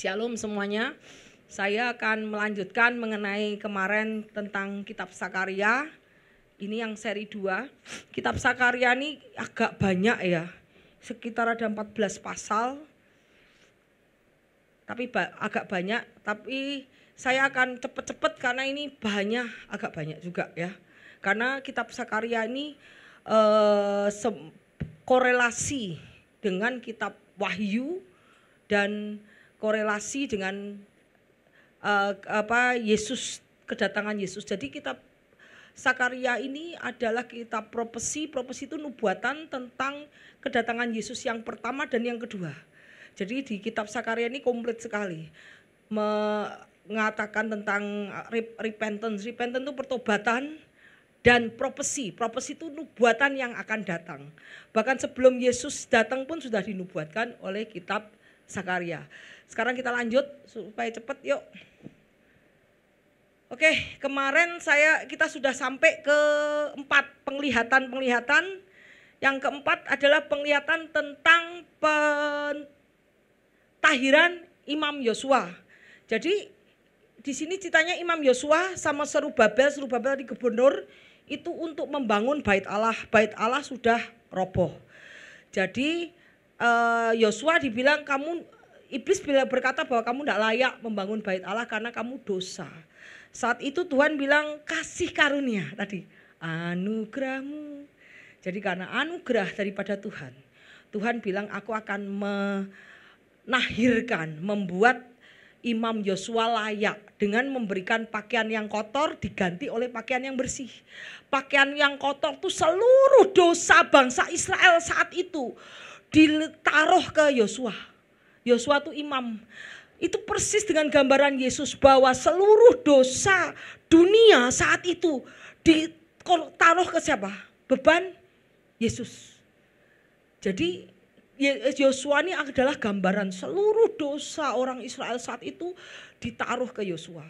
Shalom semuanya. Saya akan melanjutkan mengenai kemarin tentang kitab Sakarya. Ini yang seri 2. Kitab Sakarya ini agak banyak ya. Sekitar ada 14 pasal. Tapi agak banyak, tapi saya akan cepat-cepat karena ini agak banyak juga ya. Karena kitab Sakarya ini korelasi dengan kitab Wahyu dan korelasi dengan Yesus, kedatangan Yesus. Jadi kitab Sakarya ini adalah kitab profesi. Profesi itu nubuatan tentang kedatangan Yesus yang pertama dan yang kedua. Jadi di kitab Sakarya ini komplit sekali. Mengatakan tentang repentance. Repentance itu pertobatan dan profesi. Profesi itu nubuatan yang akan datang. Bahkan sebelum Yesus datang pun sudah dinubuatkan oleh kitab Sakarya. Sekarang kita lanjut supaya cepat yuk. Oke, kemarin kita sudah sampai ke 4 penglihatan. Yang keempat adalah penglihatan tentang pentahiran Imam Yosua. Jadi di sini ceritanya Imam Yosua sama Serubabel tadi gubernur itu untuk membangun bait Allah. Bait Allah sudah roboh. Jadi Yosua dibilang Iblis berkata bahwa kamu tidak layak membangun bait Allah karena kamu dosa. Saat itu Tuhan bilang kasih karunia tadi, anugerahmu. Jadi karena anugerah daripada Tuhan, Tuhan bilang aku akan membuat Imam Yosua layak dengan memberikan pakaian yang kotor diganti oleh pakaian yang bersih. Pakaian yang kotor itu seluruh dosa bangsa Israel saat itu ditaruh ke Yosua. Yosua itu imam. Itu persis dengan gambaran Yesus bahwa seluruh dosa dunia saat itu ditaruh ke siapa? Beban Yesus. Jadi Yosua ini adalah gambaran seluruh dosa orang Israel saat itu ditaruh ke Yosua.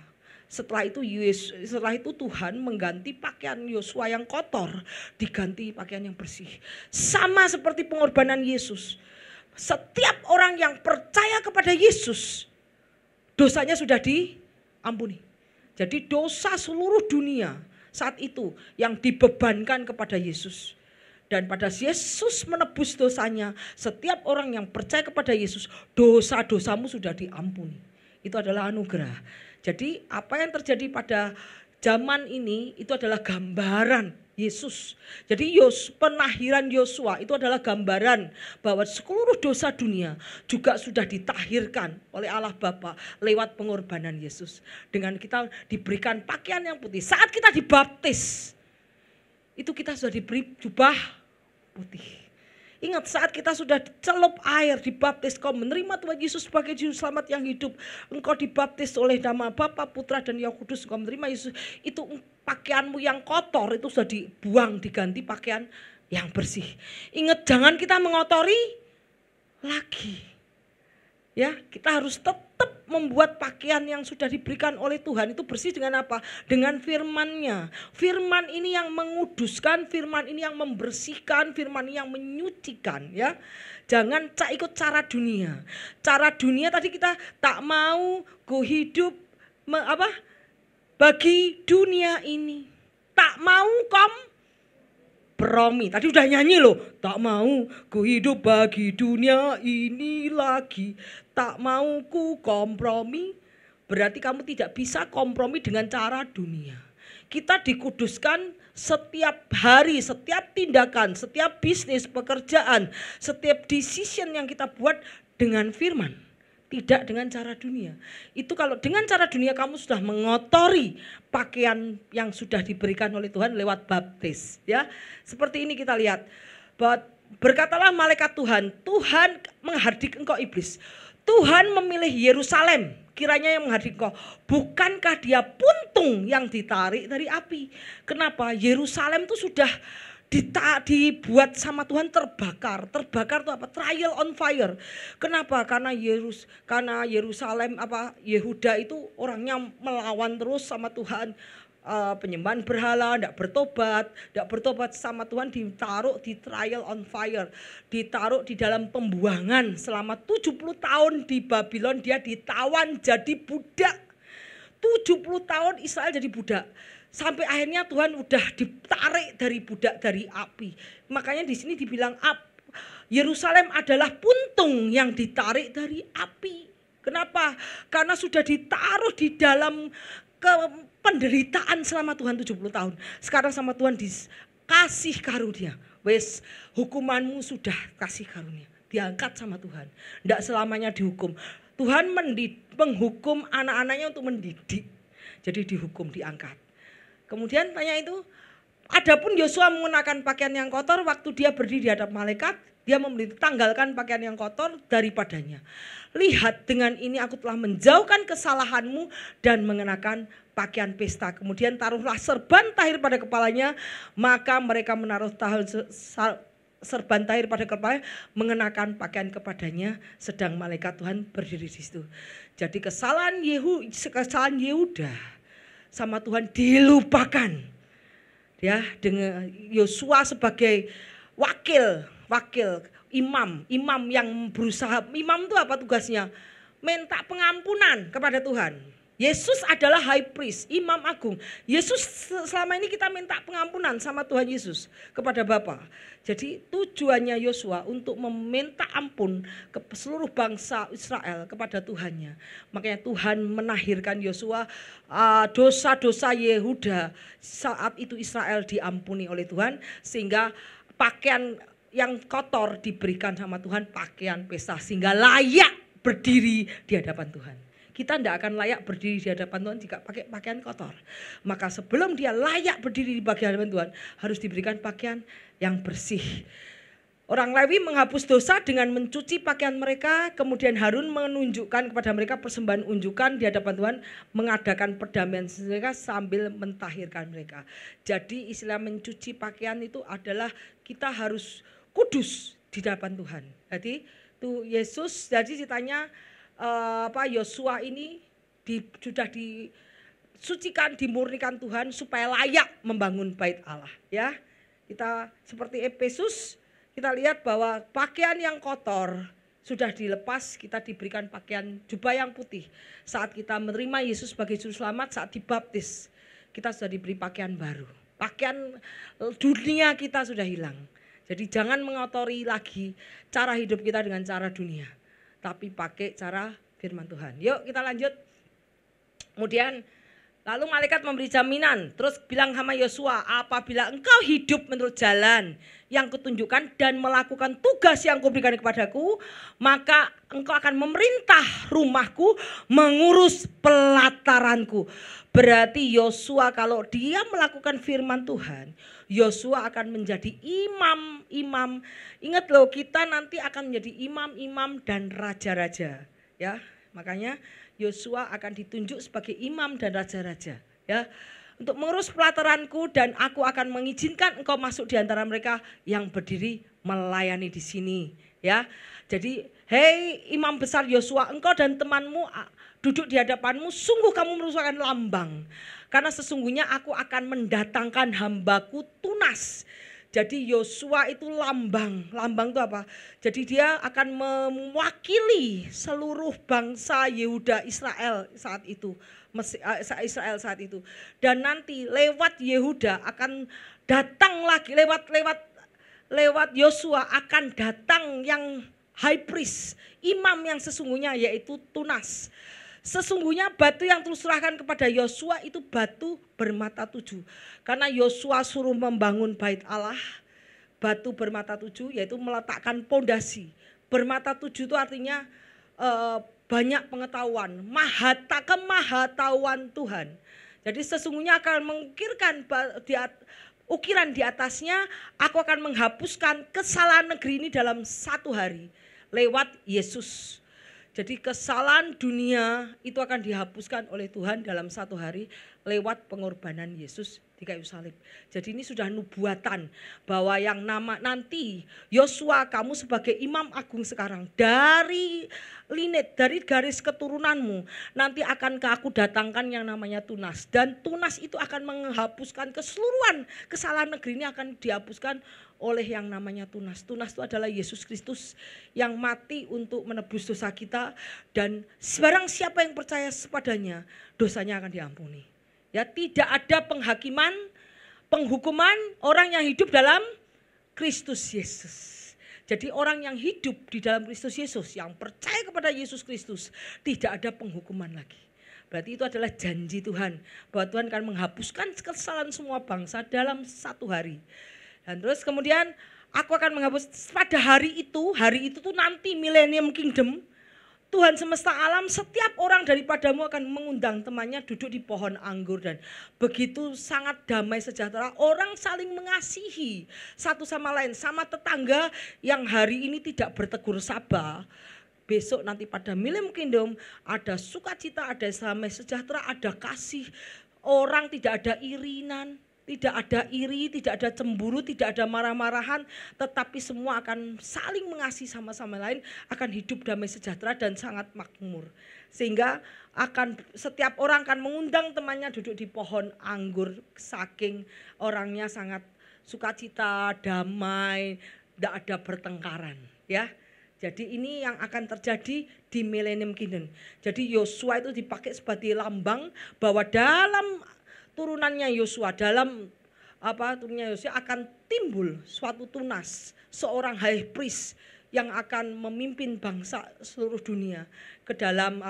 Setelah itu Tuhan mengganti pakaian Yosua yang kotor diganti pakaian yang bersih. Sama seperti pengorbanan Yesus. Setiap orang yang percaya kepada Yesus, dosanya sudah diampuni. Jadi dosa seluruh dunia saat itu yang dibebankan kepada Yesus. Dan pada Yesus menebus dosanya, setiap orang yang percaya kepada Yesus, dosa-dosamu sudah diampuni. Itu adalah anugerah. Jadi apa yang terjadi pada zaman ini itu adalah gambaran Yesus. Jadi penahiran Yosua itu adalah gambaran bahwa seluruh dosa dunia juga sudah ditahirkan oleh Allah Bapa lewat pengorbanan Yesus. Dengan kita diberikan pakaian yang putih. Saat kita dibaptis, itu kita sudah diberi jubah putih. Ingat saat kita sudah celup air, dibaptis, kau menerima Tuhan Yesus sebagai Juru Selamat yang hidup. Engkau dibaptis oleh nama Bapa, Putra dan Roh Kudus. Engkau menerima Yesus. Itu pakaianmu yang kotor itu sudah dibuang, diganti pakaian yang bersih. Ingat jangan kita mengotori lagi. Ya, kita harus tetap membuat pakaian yang sudah diberikan oleh Tuhan itu bersih dengan apa? Dengan firman-Nya. Firman ini yang menguduskan, firman ini yang membersihkan, firman ini yang menyucikan ya. Jangan ikut cara dunia. Cara dunia tadi kita tak mau ku hidup bagi dunia ini. Tak mau kompromi. Tadi udah nyanyi loh. Tak mau ku hidup bagi dunia ini lagi. Tak mau ku kompromi. Berarti kamu tidak bisa kompromi dengan cara dunia. Kita dikuduskan setiap hari, setiap tindakan, setiap bisnis, pekerjaan, setiap decision yang kita buat dengan firman. Tidak dengan cara dunia. Itu kalau dengan cara dunia kamu sudah mengotori pakaian yang sudah diberikan oleh Tuhan lewat baptis. Ya, seperti ini kita lihat. Berkatalah malaikat Tuhan, Tuhan menghardik engkau iblis. Tuhan memilih Yerusalem, kiranya yang menghardik engkau. Bukankah dia puntung yang ditarik dari api? Kenapa? Yerusalem itu sudah dibuat sama Tuhan terbakar. Terbakar itu apa? Trial on fire. Kenapa? Karena Yerusalem Yehuda itu orangnya melawan terus sama Tuhan. penyembahan berhala, tidak bertobat sama Tuhan, ditaruh di trial on fire, ditaruh di dalam pembuangan selama 70 tahun di Babylon. Dia ditawan jadi budak. 70 tahun Israel jadi budak. Sampai akhirnya Tuhan udah ditarik dari budak, dari api. Makanya di sini dibilang Yerusalem adalah puntung yang ditarik dari api. Kenapa? Karena sudah ditaruh di dalam penderitaan selama Tuhan 70 tahun. Sekarang sama Tuhan dikasih karunia. Wes, hukumanmu sudah kasih karunia. Diangkat sama Tuhan. Tidak selamanya dihukum. Tuhan menghukum anak-anaknya untuk mendidik. Jadi dihukum, diangkat. Kemudian tanya itu, adapun Yosua mengenakan pakaian yang kotor waktu dia berdiri di hadapan malaikat, dia tanggalkan pakaian yang kotor daripadanya. Lihat, dengan ini aku telah menjauhkan kesalahanmu dan mengenakan pakaian pesta. Kemudian taruhlah serban tahir pada kepalanya. Maka mereka menaruh serban tahir pada kepalanya, mengenakan pakaian kepadanya, sedang malaikat Tuhan berdiri di situ. Jadi kesalahan Yehuda sama Tuhan dilupakan. Ya, dengan Yosua sebagai wakil imam yang berusaha. Imam itu apa tugasnya? Minta pengampunan kepada Tuhan. Yesus adalah high priest, imam agung. Yesus selama ini kita minta pengampunan sama Tuhan Yesus kepada Bapa. Jadi tujuannya Yosua untuk meminta ampun ke seluruh bangsa Israel kepada Tuhannya. Makanya Tuhan menahirkan Yosua, dosa-dosa Yehuda. Saat itu Israel diampuni oleh Tuhan, sehingga pakaian yang kotor diberikan sama Tuhan, pakaian pesta, sehingga layak berdiri di hadapan Tuhan. Kita tidak akan layak berdiri di hadapan Tuhan jika pakai pakaian kotor. Maka sebelum dia layak berdiri di hadapan Tuhan, harus diberikan pakaian yang bersih. Orang Lewi menghapus dosa dengan mencuci pakaian mereka. Kemudian Harun menunjukkan kepada mereka persembahan unjukan di hadapan Tuhan, mengadakan perdamaian mereka sambil mentahirkan mereka. Jadi istilah mencuci pakaian itu adalah kita harus kudus di hadapan Tuhan. Jadi tuh Yesus, jadi ditanya Yosua ini sudah disucikan, dimurnikan Tuhan supaya layak membangun bait Allah. Ya, kita seperti Efesus, kita lihat bahwa pakaian yang kotor sudah dilepas, kita diberikan pakaian jubah yang putih. Saat kita menerima Yesus sebagai juru selamat, saat dibaptis, kita sudah diberi pakaian baru. Pakaian dunia kita sudah hilang. Jadi jangan mengotori lagi cara hidup kita dengan cara dunia, tapi pakai cara firman Tuhan. Yuk kita lanjut. Kemudian lalu malaikat memberi jaminan, terus bilang sama Yosua, apabila engkau hidup menurut jalan yang kutunjukkan dan melakukan tugas yang kuberikan kepadaku, maka engkau akan memerintah rumahku, mengurus pelataranku. Berarti Yosua kalau dia melakukan firman Tuhan, Yosua akan menjadi imam-imam. Ingat loh, kita nanti akan menjadi imam-imam dan raja-raja. Ya, makanya Yosua akan ditunjuk sebagai imam dan raja-raja. Ya, untuk mengurus pelataranku, dan aku akan mengizinkan engkau masuk di antara mereka yang berdiri melayani di sini. Ya, jadi hei imam besar Yosua, engkau dan temanmu duduk di hadapanmu, sungguh kamu merupakan lambang. Karena sesungguhnya aku akan mendatangkan hambaku Tunas. Jadi Yosua itu lambang. Lambang itu apa? Jadi dia akan mewakili seluruh bangsa Yehuda Israel saat itu. Israel saat itu. Dan nanti lewat Yehuda akan datang lagi, lewat Yosua akan datang yang high priest, imam yang sesungguhnya, yaitu Tunas. Sesungguhnya batu yang terus serahkan kepada Yosua itu batu bermata 7. Karena Yosua suruh membangun bait Allah, batu bermata 7 yaitu meletakkan pondasi. Bermata 7 itu artinya banyak pengetahuan, kemahatauan Tuhan. Jadi sesungguhnya akan mengukirkan ukiran di atasnya, aku akan menghapuskan kesalahan negeri ini dalam 1 hari lewat Yesus. Jadi kesalahan dunia itu akan dihapuskan oleh Tuhan dalam 1 hari lewat pengorbanan Yesus di di kayu salib. Jadi ini sudah nubuatan bahwa yang nama nanti Yosua, kamu sebagai imam agung sekarang dari garis keturunanmu nanti akan aku datangkan yang namanya tunas, dan tunas itu akan menghapuskan keseluruhan kesalahan negeri ini, akan dihapuskan oleh yang namanya tunas. Tunas itu adalah Yesus Kristus yang mati untuk menebus dosa kita, dan barang siapa yang percaya kepadanya dosanya akan diampuni. Ya, tidak ada penghakiman, penghukuman orang yang hidup dalam Kristus Yesus. Jadi orang yang hidup di dalam Kristus Yesus, yang percaya kepada Yesus Kristus, tidak ada penghukuman lagi. Berarti itu adalah janji Tuhan, bahwa Tuhan akan menghapuskan kesalahan semua bangsa dalam satu hari. Dan terus kemudian aku akan menghapus pada hari itu tuh nanti Millennium Kingdom. Tuhan semesta alam, setiap orang daripadamu akan mengundang temannya duduk di pohon anggur, dan begitu sangat damai sejahtera, orang saling mengasihi satu sama lain, sama tetangga yang hari ini tidak bertegur sapa. Besok nanti pada Millennium Kingdom ada sukacita, ada damai sejahtera, ada kasih, orang tidak ada irinan. Tidak ada iri, tidak ada cemburu, tidak ada marah-marahan, tetapi semua akan saling mengasihi sama-sama lain, akan hidup damai sejahtera dan sangat makmur. Sehingga setiap orang akan mengundang temannya duduk di pohon anggur, saking orangnya sangat sukacita, damai, tidak ada pertengkaran, ya. Jadi ini yang akan terjadi di Millennium Kingdom. Jadi Yosua itu dipakai sebagai lambang bahwa dalam turunannya Yosua, turunannya Yosua akan timbul suatu tunas, seorang high priest yang akan memimpin bangsa seluruh dunia ke dalam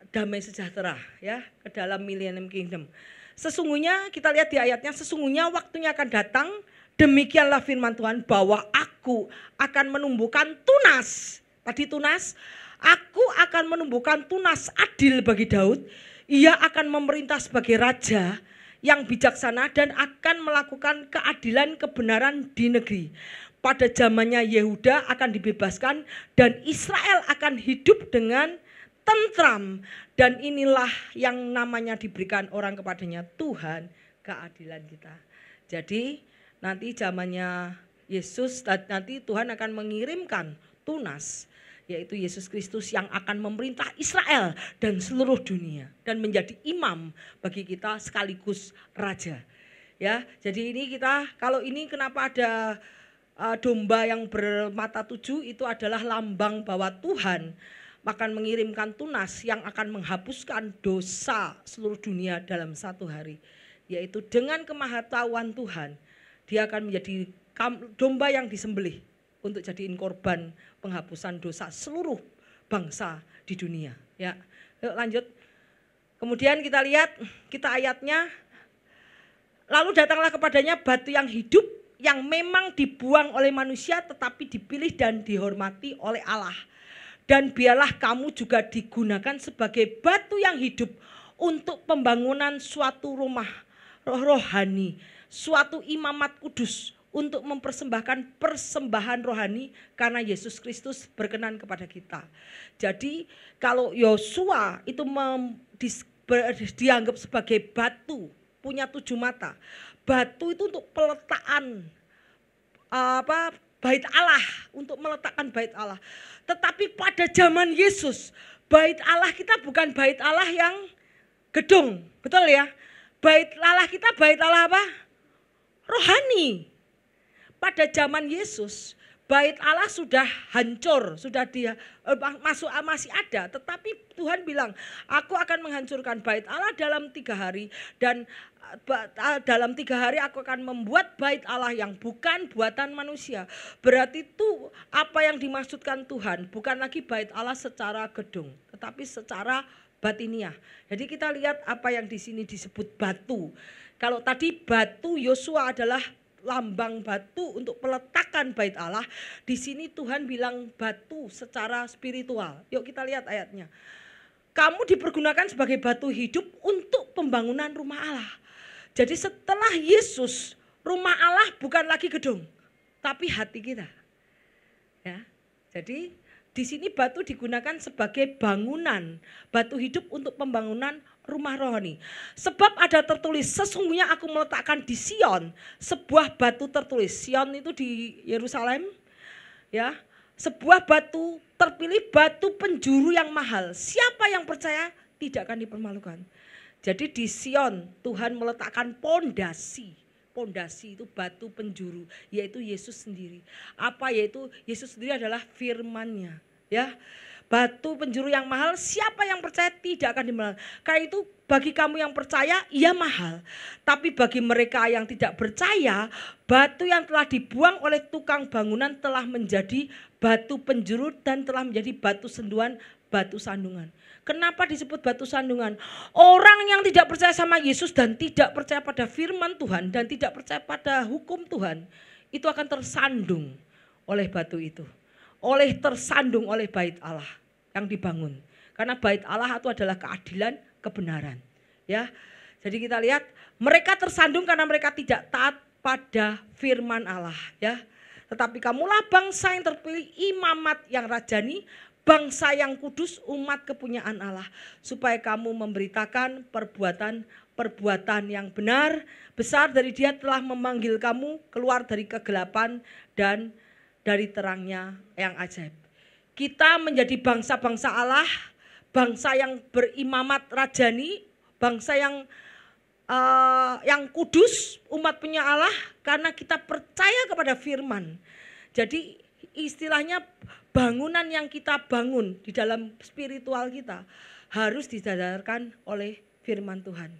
damai sejahtera, ya, ke dalam Millennium Kingdom. Sesungguhnya kita lihat di ayatnya, sesungguhnya waktunya akan datang, demikianlah firman Tuhan, bahwa aku akan menumbuhkan tunas. Tadi tunas, aku akan menumbuhkan tunas adil bagi Daud. Ia akan memerintah sebagai raja yang bijaksana dan akan melakukan keadilan kebenaran di negeri. Pada zamannya Yehuda akan dibebaskan dan Israel akan hidup dengan tentram. Dan inilah yang namanya diberikan orang kepadanya, Tuhan keadilan kita. Jadi nanti zamannya Yesus, nanti Tuhan akan mengirimkan tunas, yaitu Yesus Kristus yang akan memerintah Israel dan seluruh dunia dan menjadi imam bagi kita sekaligus raja. Ya, jadi ini kalau ini kenapa ada domba yang bermata 7, itu adalah lambang bahwa Tuhan akan mengirimkan tunas yang akan menghapuskan dosa seluruh dunia dalam satu hari. Yaitu dengan kemahatauan Tuhan, dia akan menjadi domba yang disembelih untuk jadiin korban penghapusan dosa seluruh bangsa di dunia. Ya, yuk lanjut. Kemudian kita lihat, ayatnya. Lalu datanglah kepadanya batu yang hidup, yang memang dibuang oleh manusia, tetapi dipilih dan dihormati oleh Allah. Dan biarlah kamu juga digunakan sebagai batu yang hidup untuk pembangunan suatu rumah rohani, suatu imamat kudus, untuk mempersembahkan persembahan rohani karena Yesus Kristus berkenan kepada kita. Jadi kalau Yosua itu dianggap sebagai batu, punya 7 mata. Batu itu untuk peletakan bait Allah, untuk meletakkan bait Allah. Tetapi pada zaman Yesus, bait Allah kita bukan bait Allah yang gedung, betul ya? Bait Allah kita bait Allah apa? Rohani. Pada zaman Yesus, bait Allah sudah hancur, sudah masih ada. Tetapi Tuhan bilang, aku akan menghancurkan bait Allah dalam 3 hari. Dan dalam 3 hari aku akan membuat bait Allah yang bukan buatan manusia. Berarti itu apa yang dimaksudkan Tuhan, bukan lagi bait Allah secara gedung, tetapi secara batiniah. Jadi kita lihat apa yang di sini disebut batu. Kalau tadi batu Yosua adalah lambang batu untuk peletakan bait Allah. Di sini Tuhan bilang batu secara spiritual. Yuk kita lihat ayatnya. Kamu dipergunakan sebagai batu hidup untuk pembangunan rumah Allah. Jadi setelah Yesus, rumah Allah bukan lagi gedung, tapi hati kita. Ya. Jadi di sini batu digunakan sebagai bangunan, batu hidup untuk pembangunan rumah rohani. Sebab ada tertulis, sesungguhnya aku meletakkan di Sion sebuah batu tertulis. Sion itu di Yerusalem, ya. Sebuah batu terpilih, batu penjuru yang mahal. Siapa yang percaya tidak akan dipermalukan. Jadi di Sion Tuhan meletakkan pondasi. Pondasi itu batu penjuru, yaitu Yesus sendiri. Apa yaitu? Yesus sendiri adalah firman-Nya, ya. Batu penjuru yang mahal, siapa yang percaya tidak akan dimalukan. Karena itu bagi kamu yang percaya, ia mahal. Tapi bagi mereka yang tidak percaya, batu yang telah dibuang oleh tukang bangunan telah menjadi batu penjuru dan telah menjadi batu senduan, batu sandungan. Kenapa disebut batu sandungan? Orang yang tidak percaya sama Yesus dan tidak percaya pada firman Tuhan dan tidak percaya pada hukum Tuhan, itu akan tersandung oleh batu itu. Tersandung oleh bait Allah yang dibangun. Karena bait Allah itu adalah keadilan, kebenaran. Ya, jadi kita lihat mereka tersandung karena mereka tidak taat pada firman Allah. Ya, tetapi kamulah bangsa yang terpilih, imamat yang rajani, bangsa yang kudus, umat kepunyaan Allah, supaya kamu memberitakan perbuatan yang benar, besar dari Dia telah memanggil kamu keluar dari kegelapan dan dari terangnya yang ajaib. Kita menjadi bangsa-bangsa Allah, bangsa yang berimamat rajani, bangsa yang kudus, umat punya Allah, karena kita percaya kepada firman. Jadi istilahnya bangunan yang kita bangun di dalam spiritual kita harus didasarkan oleh firman Tuhan.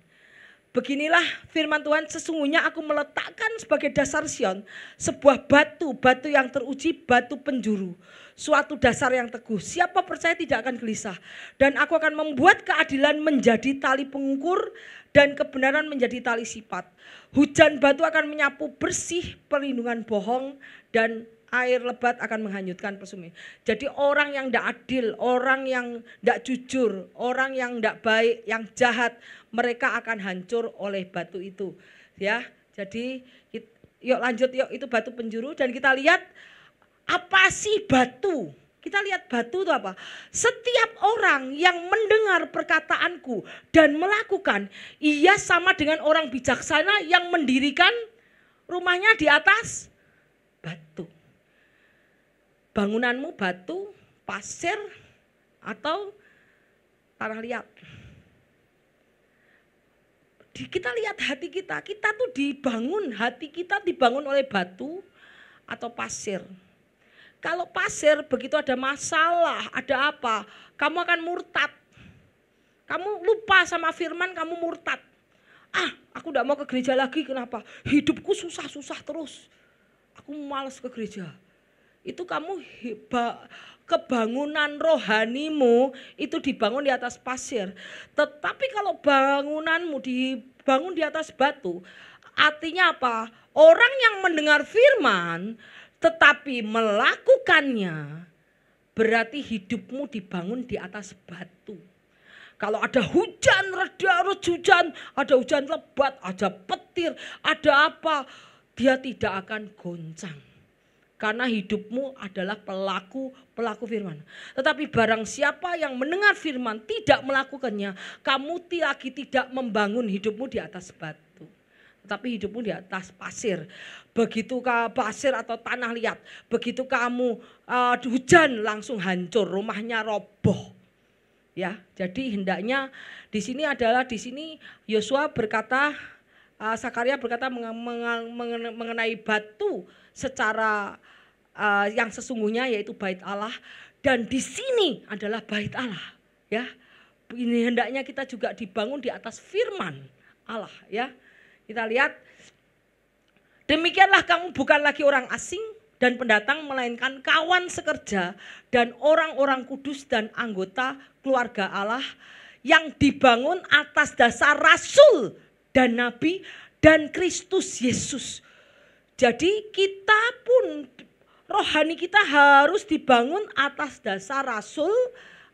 Beginilah firman Tuhan, sesungguhnya aku meletakkan sebagai dasar Sion sebuah batu yang teruji, batu penjuru, suatu dasar yang teguh. Siapa percaya tidak akan gelisah. Dan aku akan membuat keadilan menjadi tali pengukur dan kebenaran menjadi tali sipat. Hujan batu akan menyapu bersih perlindungan bohong dan air lebat akan menghanyutkan pesumi. Jadi orang yang tidak adil, orang yang tidak jujur, orang yang tidak baik, yang jahat, mereka akan hancur oleh batu itu. Ya, jadi yuk lanjut, yuk itu batu penjuru dan kita lihat apa sih batu. Kita lihat batu itu apa? Setiap orang yang mendengar perkataanku dan melakukan, ia sama dengan orang bijaksana yang mendirikan rumahnya di atas batu. Bangunanmu batu, pasir, atau tanah liat. Kita lihat hati kita tuh dibangun, hati kita dibangun oleh batu atau pasir. Kalau pasir begitu ada masalah, ada apa, kamu akan murtad. Kamu lupa sama firman, kamu murtad. Aku tidak mau ke gereja lagi, kenapa? Hidupku susah-susah terus. Aku malas ke gereja. Itu kamu kebangunan rohanimu itu dibangun di atas pasir. Tetapi kalau bangunanmu dibangun di atas batu, artinya apa? Orang yang mendengar firman tetapi melakukannya, berarti hidupmu dibangun di atas batu. Kalau ada hujan, ada hujan lebat, ada petir, ada apa, dia tidak akan goncang. Karena hidupmu adalah pelaku firman. Tetapi barang siapa yang mendengar firman tidak melakukannya, kamu lagi tidak membangun hidupmu di atas batu, tetapi hidupmu di atas pasir. Begitu pasir atau tanah liat, begitu kamu hujan langsung hancur, rumahnya roboh. Ya, jadi hendaknya di sini Yosua berkata, Sakaria berkata mengenai batu secara yang sesungguhnya yaitu bait Allah, dan di sini adalah bait Allah. Ya, ini hendaknya kita juga dibangun di atas firman Allah. Ya, kita lihat, demikianlah kamu bukan lagi orang asing dan pendatang, melainkan kawan sekerja dan orang-orang kudus dan anggota keluarga Allah yang dibangun atas dasar rasul dan nabi dan Kristus Yesus. Jadi kita pun, rohani kita harus dibangun atas dasar rasul,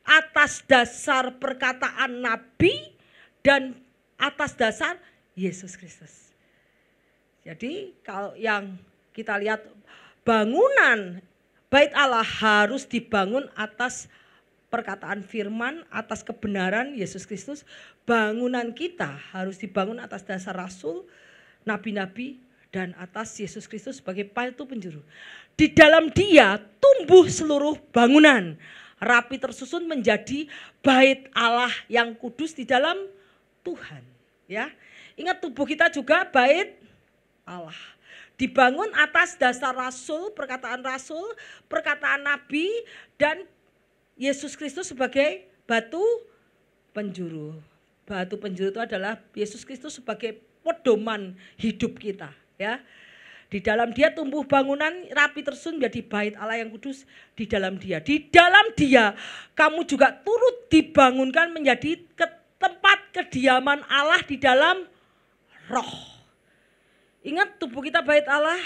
atas dasar perkataan nabi, dan atas dasar Yesus Kristus. Jadi kalau yang kita lihat, bangunan bait Allah harus dibangun atas perkataan firman, atas kebenaran Yesus Kristus, bangunan kita harus dibangun atas dasar rasul, nabi-nabi, dan atas Yesus Kristus sebagai batu penjuru. Di dalam Dia tumbuh seluruh bangunan, rapi tersusun menjadi bait Allah yang kudus di dalam Tuhan. Ya, ingat tubuh kita juga bait Allah. Dibangun atas dasar rasul, perkataan nabi, dan Yesus Kristus sebagai batu penjuru. Batu penjuru itu adalah Yesus Kristus sebagai pedoman hidup kita, ya. Di dalam Dia tumbuh bangunan rapi tersusun menjadi bait Allah yang kudus di dalam Dia. Di dalam Dia kamu juga turut dibangunkan menjadi tempat kediaman Allah di dalam roh. Ingat, tubuh kita bait Allah.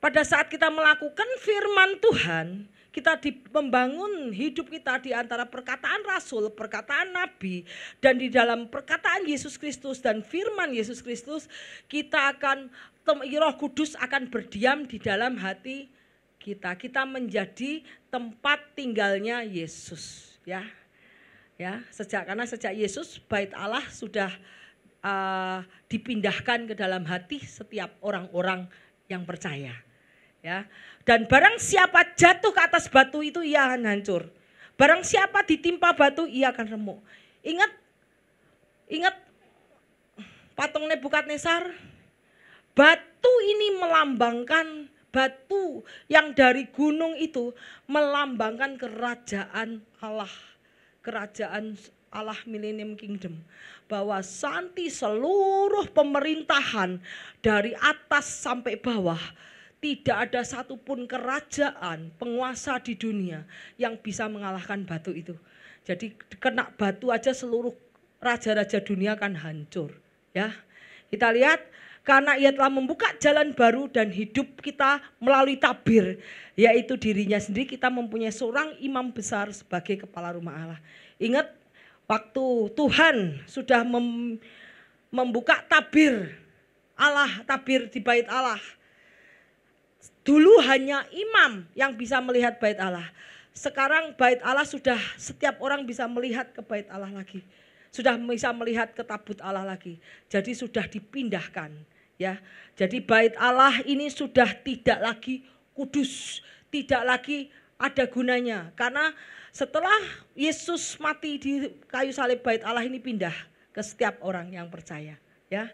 Pada saat kita melakukan firman Tuhan, kita membangun hidup kita di antara perkataan rasul, perkataan nabi, dan di dalam perkataan Yesus Kristus dan firman Yesus Kristus, kita akan, Roh Kudus akan berdiam di dalam hati kita. Kita menjadi tempat tinggalnya Yesus, ya. Ya, karena sejak Yesus, bait Allah sudah dipindahkan ke dalam hati setiap orang-orang yang percaya. Ya, dan barang siapa jatuh ke atas batu itu ia akan hancur. Barang siapa ditimpa batu ia akan remuk. Ingat patung Nebukadnezar. Batu ini melambangkan, batu yang dari gunung itu melambangkan kerajaan Allah. Kerajaan Allah Millennium Kingdom. Bahwa santi seluruh pemerintahan dari atas sampai bawah, tidak ada satupun kerajaan, penguasa di dunia yang bisa mengalahkan batu itu. Jadi kena batu aja seluruh raja-raja dunia akan hancur. Ya, kita lihat, karena Ia telah membuka jalan baru dan hidup kita melalui tabir, yaitu dirinya sendiri. Kita mempunyai seorang imam besar sebagai kepala rumah Allah. Ingat, waktu Tuhan sudah membuka tabir Allah, tabir di bait Allah. Dulu hanya imam yang bisa melihat bait Allah. Sekarang bait Allah sudah, setiap orang bisa melihat ke bait Allah lagi. Sudah bisa melihat ke tabut Allah lagi. Jadi sudah dipindahkan, ya. Jadi bait Allah ini sudah tidak lagi kudus, tidak lagi ada gunanya. Karena setelah Yesus mati di kayu salib, bait Allah ini pindah ke setiap orang yang percaya, ya.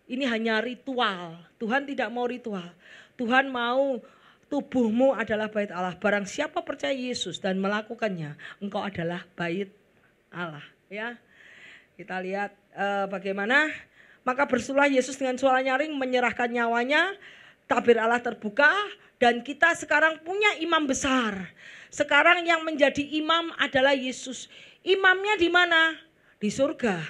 Ini hanya ritual. Tuhan tidak mau ritual. Tuhan mau tubuhmu adalah bait Allah. Barang siapa percaya Yesus dan melakukannya, engkau adalah bait Allah. Ya, kita lihat bagaimana. Maka berserulah Yesus dengan suara nyaring, menyerahkan nyawanya. Tabir Allah terbuka dan kita sekarang punya imam besar. Sekarang yang menjadi imam adalah Yesus. Imamnya di mana? Di surga.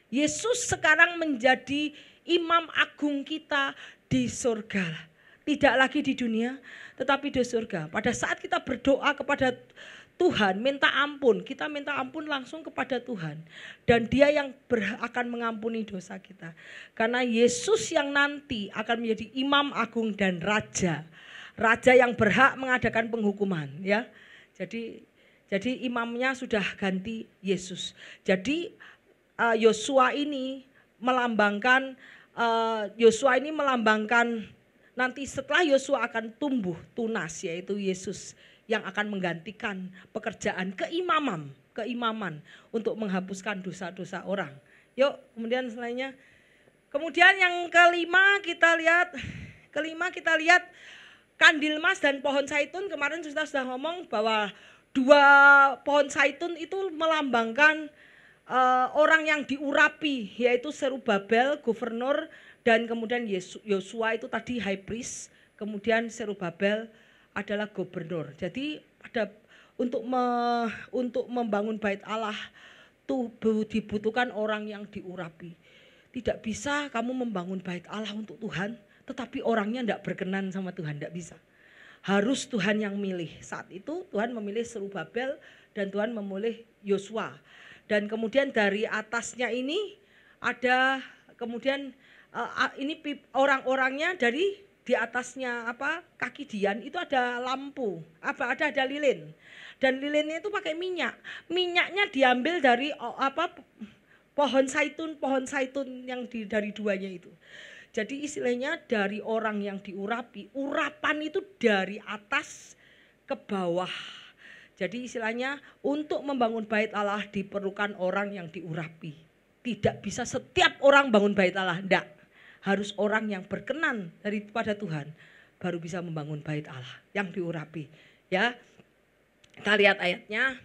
Yesus sekarang menjadi imam agung kita di surga. Tidak lagi di dunia, tetapi di surga. Pada saat kita berdoa kepada Tuhan, minta ampun, kita minta ampun langsung kepada Tuhan. Dan Dia yang akan mengampuni dosa kita. Karena Yesus yang nanti akan menjadi imam agung dan raja. Raja yang berhak mengadakan penghukuman, ya. Jadi imamnya sudah ganti Yesus. Jadi Yosua ini melambangkan nanti setelah Yosua akan tumbuh tunas, yaitu Yesus yang akan menggantikan pekerjaan keimaman untuk menghapuskan dosa-dosa orang. Yuk, kemudian selainnya. Kemudian yang kelima kita lihat kandil emas dan pohon zaitun. Kemarin kita sudah ngomong bahwa dua pohon zaitun itu melambangkan orang yang diurapi, yaitu Zerubabel, gubernur, dan kemudian Yosua itu tadi high priest, kemudian Zerubabel adalah gubernur. Jadi untuk membangun bait Allah tuh dibutuhkan orang yang diurapi. Tidak bisa kamu membangun bait Allah untuk Tuhan, tetapi orangnya tidak berkenan sama Tuhan, tidak bisa. Harus Tuhan yang milih. Saat itu Tuhan memilih Zerubabel dan Tuhan memilih Yosua. Dan kemudian dari atasnya ini ada kemudian ini orang-orangnya dari di atasnya kaki Dian itu ada lampu, ada lilin. Dan lilinnya itu pakai minyak. Minyaknya diambil dari pohon zaitun yang dari duanya itu. Jadi istilahnya dari orang yang diurapi, urapan itu dari atas ke bawah. Jadi istilahnya untuk membangun bait Allah diperlukan orang yang diurapi. Tidak bisa setiap orang bangun bait Allah, enggak. Harus orang yang berkenan daripada Tuhan baru bisa membangun bait Allah yang diurapi. Ya, kita lihat ayatnya.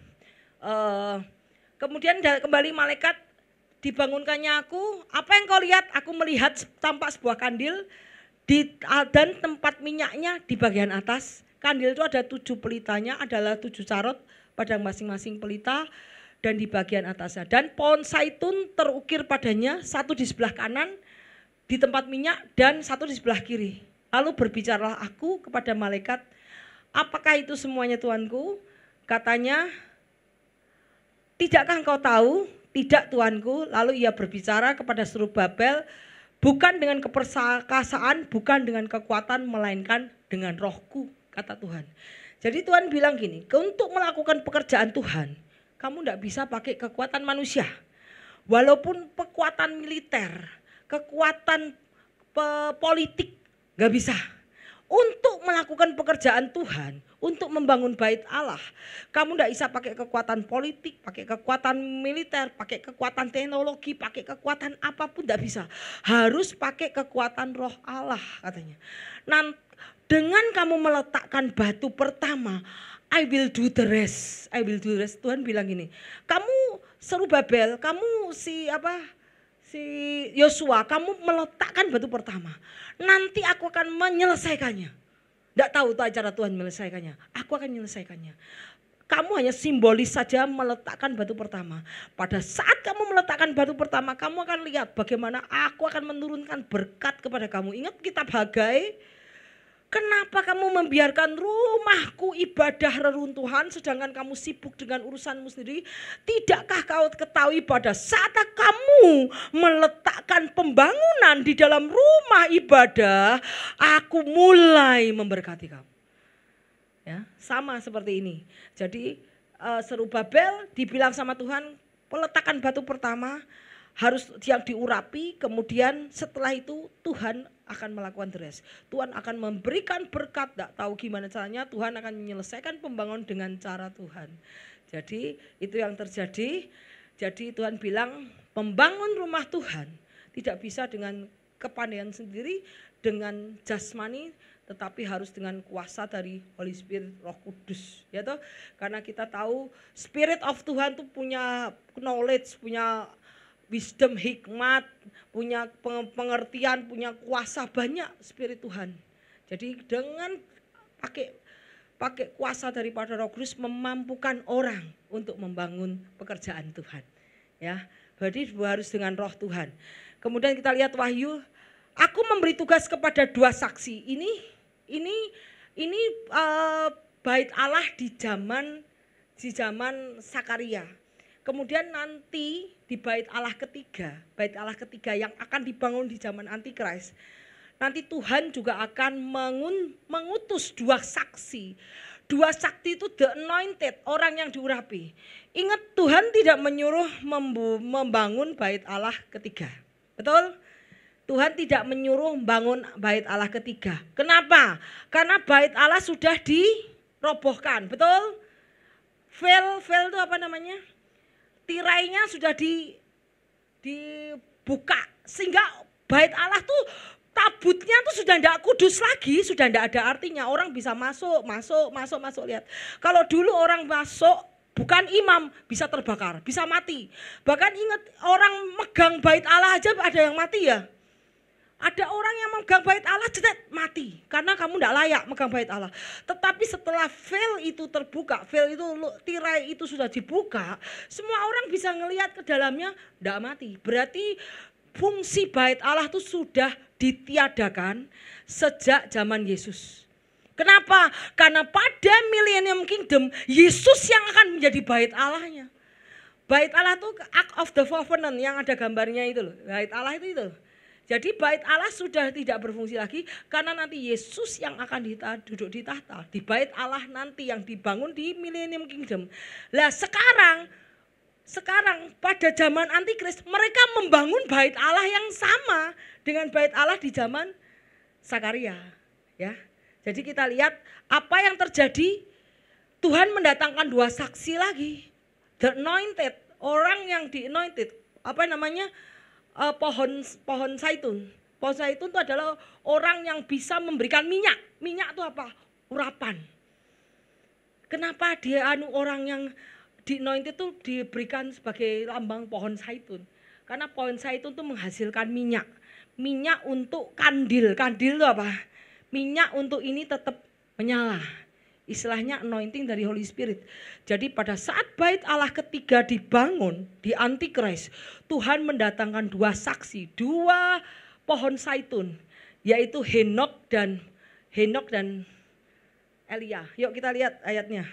Kemudian kembali malaikat, dibangunkannya aku. Apa yang kau lihat? Aku melihat tampak sebuah kandil dan tempat minyaknya di bagian atas. Kandil itu ada 7 pelitanya, adalah 7 carot pada masing-masing pelita dan di bagian atasnya. Dan pohon zaitun terukir padanya, satu di sebelah kanan di tempat minyak dan satu di sebelah kiri. Lalu berbicaralah aku kepada malaikat, apakah itu semuanya Tuanku? Katanya, tidakkah engkau tahu? Tidak Tuanku. Lalu ia berbicara kepada Zerubabel, bukan dengan keperkasaan, bukan dengan kekuatan, melainkan dengan rohku, kata Tuhan. Jadi Tuhan bilang gini, untuk melakukan pekerjaan Tuhan, kamu tidak bisa pakai kekuatan manusia. Walaupun kekuatan militer, kekuatan politik, gak bisa. Untuk melakukan pekerjaan Tuhan, untuk membangun bait Allah, kamu tidak bisa pakai kekuatan politik, pakai kekuatan militer, pakai kekuatan teknologi, pakai kekuatan apapun, tidak bisa. Harus pakai kekuatan roh Allah katanya. Dengan kamu meletakkan batu pertama, I will do the rest. I will do the rest. Tuhan bilang gini, kamu Zerubabel, kamu si Yosua, kamu meletakkan batu pertama. Nanti aku akan menyelesaikannya. Tidak tahu cara Tuhan menyelesaikannya. Aku akan menyelesaikannya. Kamu hanya simbolis saja meletakkan batu pertama. Pada saat kamu meletakkan batu pertama, kamu akan lihat bagaimana aku akan menurunkan berkat kepada kamu. Ingat kitab Hagai. Kenapa kamu membiarkan rumahku ibadah reruntuhan sedangkan kamu sibuk dengan urusanmu sendiri? Tidakkah kau ketahui pada saat kamu meletakkan pembangunan di dalam rumah ibadah, aku mulai memberkati kamu. Ya, sama seperti ini. Jadi Zerubabel dibilang sama Tuhan, peletakan batu pertama harus yang diurapi, kemudian setelah itu Tuhan akan melakukan the rest. Tuhan akan memberikan berkat, tidak tahu gimana caranya, Tuhan akan menyelesaikan pembangunan dengan cara Tuhan. Jadi itu yang terjadi. Jadi Tuhan bilang membangun rumah Tuhan tidak bisa dengan kepandaian sendiri, dengan jasmani, tetapi harus dengan kuasa dari Holy Spirit, Roh Kudus. Ya toh? Karena kita tahu Spirit of Tuhan itu punya knowledge, punya wisdom, hikmat, punya pengertian, punya kuasa banyak Spirit Tuhan. Jadi dengan pakai kuasa daripada Roh Kudus memampukan orang untuk membangun pekerjaan Tuhan. Ya, berarti harus dengan Roh Tuhan. Kemudian kita lihat Wahyu, aku memberi tugas kepada 2 saksi. Ini bait Allah di zaman Sakaria. Kemudian nanti di bait Allah ketiga yang akan dibangun di zaman Antikris. Nanti Tuhan juga akan mengutus 2 saksi. 2 saksi itu the anointed, orang yang diurapi. Ingat, Tuhan tidak menyuruh membangun bait Allah ketiga. Betul? Tuhan tidak menyuruh membangun bait Allah ketiga. Kenapa? Karena bait Allah sudah dirobohkan. Betul? Veil itu apa namanya? Tirainya sudah dibuka sehingga bait Allah tuh tabutnya tuh sudah tidak kudus lagi, sudah tidak ada artinya. Orang bisa masuk lihat. Kalau dulu orang masuk bukan imam bisa terbakar, bisa mati. Bahkan ingat orang megang bait Allah aja ada yang mati ya. Ada orang yang megang bait Allah cetet mati karena kamu tidak layak megang bait Allah. Tetapi setelah veil itu terbuka, veil itu tirai itu sudah dibuka, semua orang bisa ngelihat ke dalamnya, tidak mati. Berarti fungsi bait Allah itu sudah ditiadakan sejak zaman Yesus. Kenapa? Karena pada Millennium Kingdom Yesus yang akan menjadi bait Allahnya. Bait Allah itu Ark of the Covenant yang ada gambarnya itu loh. Bait Allah itu. Jadi bait Allah sudah tidak berfungsi lagi karena nanti Yesus yang akan duduk di tahta. Di bait Allah nanti yang dibangun di Millennium Kingdom. Lah sekarang pada zaman Antikris mereka membangun bait Allah yang sama dengan bait Allah di zaman Sakaria, ya. Jadi kita lihat apa yang terjadi. Tuhan mendatangkan 2 saksi lagi. The anointed, orang yang di anointed, pohon zaitun. Pohon zaitun itu adalah orang yang bisa memberikan minyak. Minyak itu apa? Urapan. Kenapa orang yang di anointed itu diberikan sebagai lambang pohon zaitun? Karena pohon zaitun itu menghasilkan minyak. Minyak untuk kandil. Kandil itu apa? Minyak untuk ini tetap menyala. Istilahnya anointing dari Holy Spirit. Jadi pada saat bait Allah ketiga dibangun di Antikris, Tuhan mendatangkan 2 saksi, 2 pohon zaitun, yaitu Henok dan Elia. Yuk kita lihat ayatnya.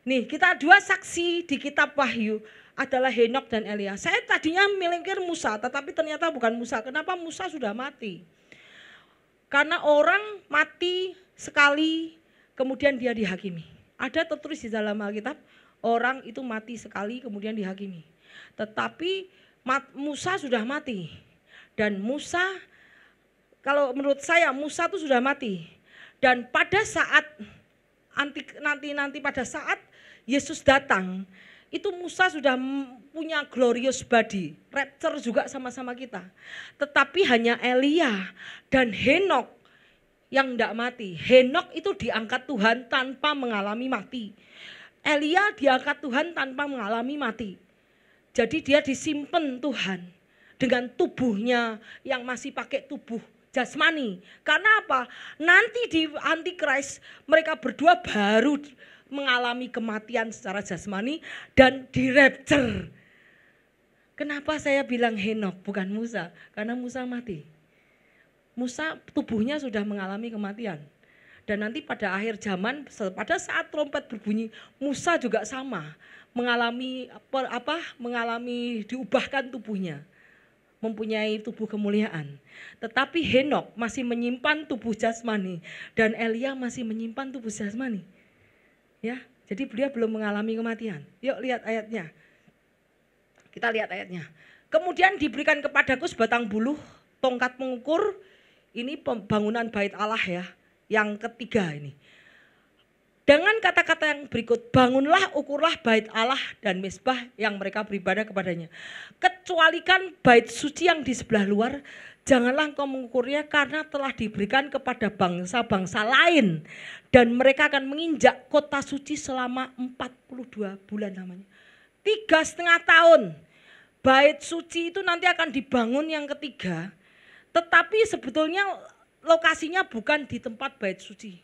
Nih, kita 2 saksi di kitab Wahyu adalah Henok dan Elia. Saya tadinya mikir Musa, tetapi ternyata bukan Musa. Kenapa? Musa sudah mati. Karena orang mati sekali kemudian dia dihakimi. Ada tertulis di dalam Alkitab, orang itu mati sekali kemudian dihakimi. Tetapi Musa sudah mati. Dan Musa, kalau menurut saya Musa itu sudah mati. Dan pada saat nanti pada saat Yesus datang, itu Musa sudah punya glorious body, rapture juga sama-sama kita. Tetapi hanya Elia dan Henok yang tidak mati. Henok itu diangkat Tuhan tanpa mengalami mati. Elia diangkat Tuhan tanpa mengalami mati. Jadi dia disimpan Tuhan dengan tubuhnya yang masih pakai tubuh jasmani. Karena apa? Nanti di Antikris mereka berdua baru mengalami kematian secara jasmani dan di rapture. Kenapa saya bilang Henok bukan Musa? Karena Musa mati. Musa tubuhnya sudah mengalami kematian. Dan nanti pada akhir zaman, pada saat trompet berbunyi, Musa juga sama mengalami diubahkan tubuhnya, mempunyai tubuh kemuliaan. Tetapi Henok masih menyimpan tubuh jasmani dan Elia masih menyimpan tubuh jasmani. Ya, jadi dia belum mengalami kematian. Yuk lihat ayatnya. Kita lihat ayatnya. Kemudian diberikan kepadaku sebatang buluh, tongkat mengukur. Ini pembangunan bait Allah ya, yang ketiga ini. Dengan kata-kata yang berikut, bangunlah, ukurlah bait Allah dan mezbah yang mereka beribadah kepadanya. Kecualikan bait suci yang di sebelah luar, janganlah engkau mengukurnya karena telah diberikan kepada bangsa-bangsa lain. Dan mereka akan menginjak kota suci selama 42 bulan namanya. 3,5 tahun. Bait suci itu nanti akan dibangun yang ketiga. Tetapi sebetulnya lokasinya bukan di tempat bait suci.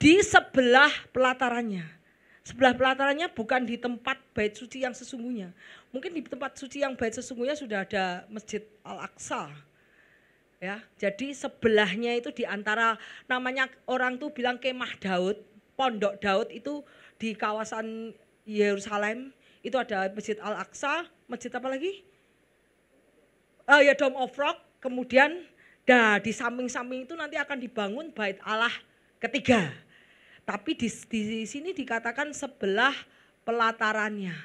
Di sebelah pelatarannya. Sebelah pelatarannya bukan di tempat bait suci yang sesungguhnya. Mungkin di tempat suci yang bait sesungguhnya sudah ada Masjid Al-Aqsa. Ya, jadi sebelahnya itu di antara namanya orang tuh bilang Kemah Daud, Pondok Daud itu di kawasan Yerusalem. Itu ada Masjid Al-Aqsa, masjid apa lagi? Ya Dome of Rock. Kemudian di samping-samping itu nanti akan dibangun bait Allah ketiga. Tapi di sini dikatakan sebelah pelatarannya.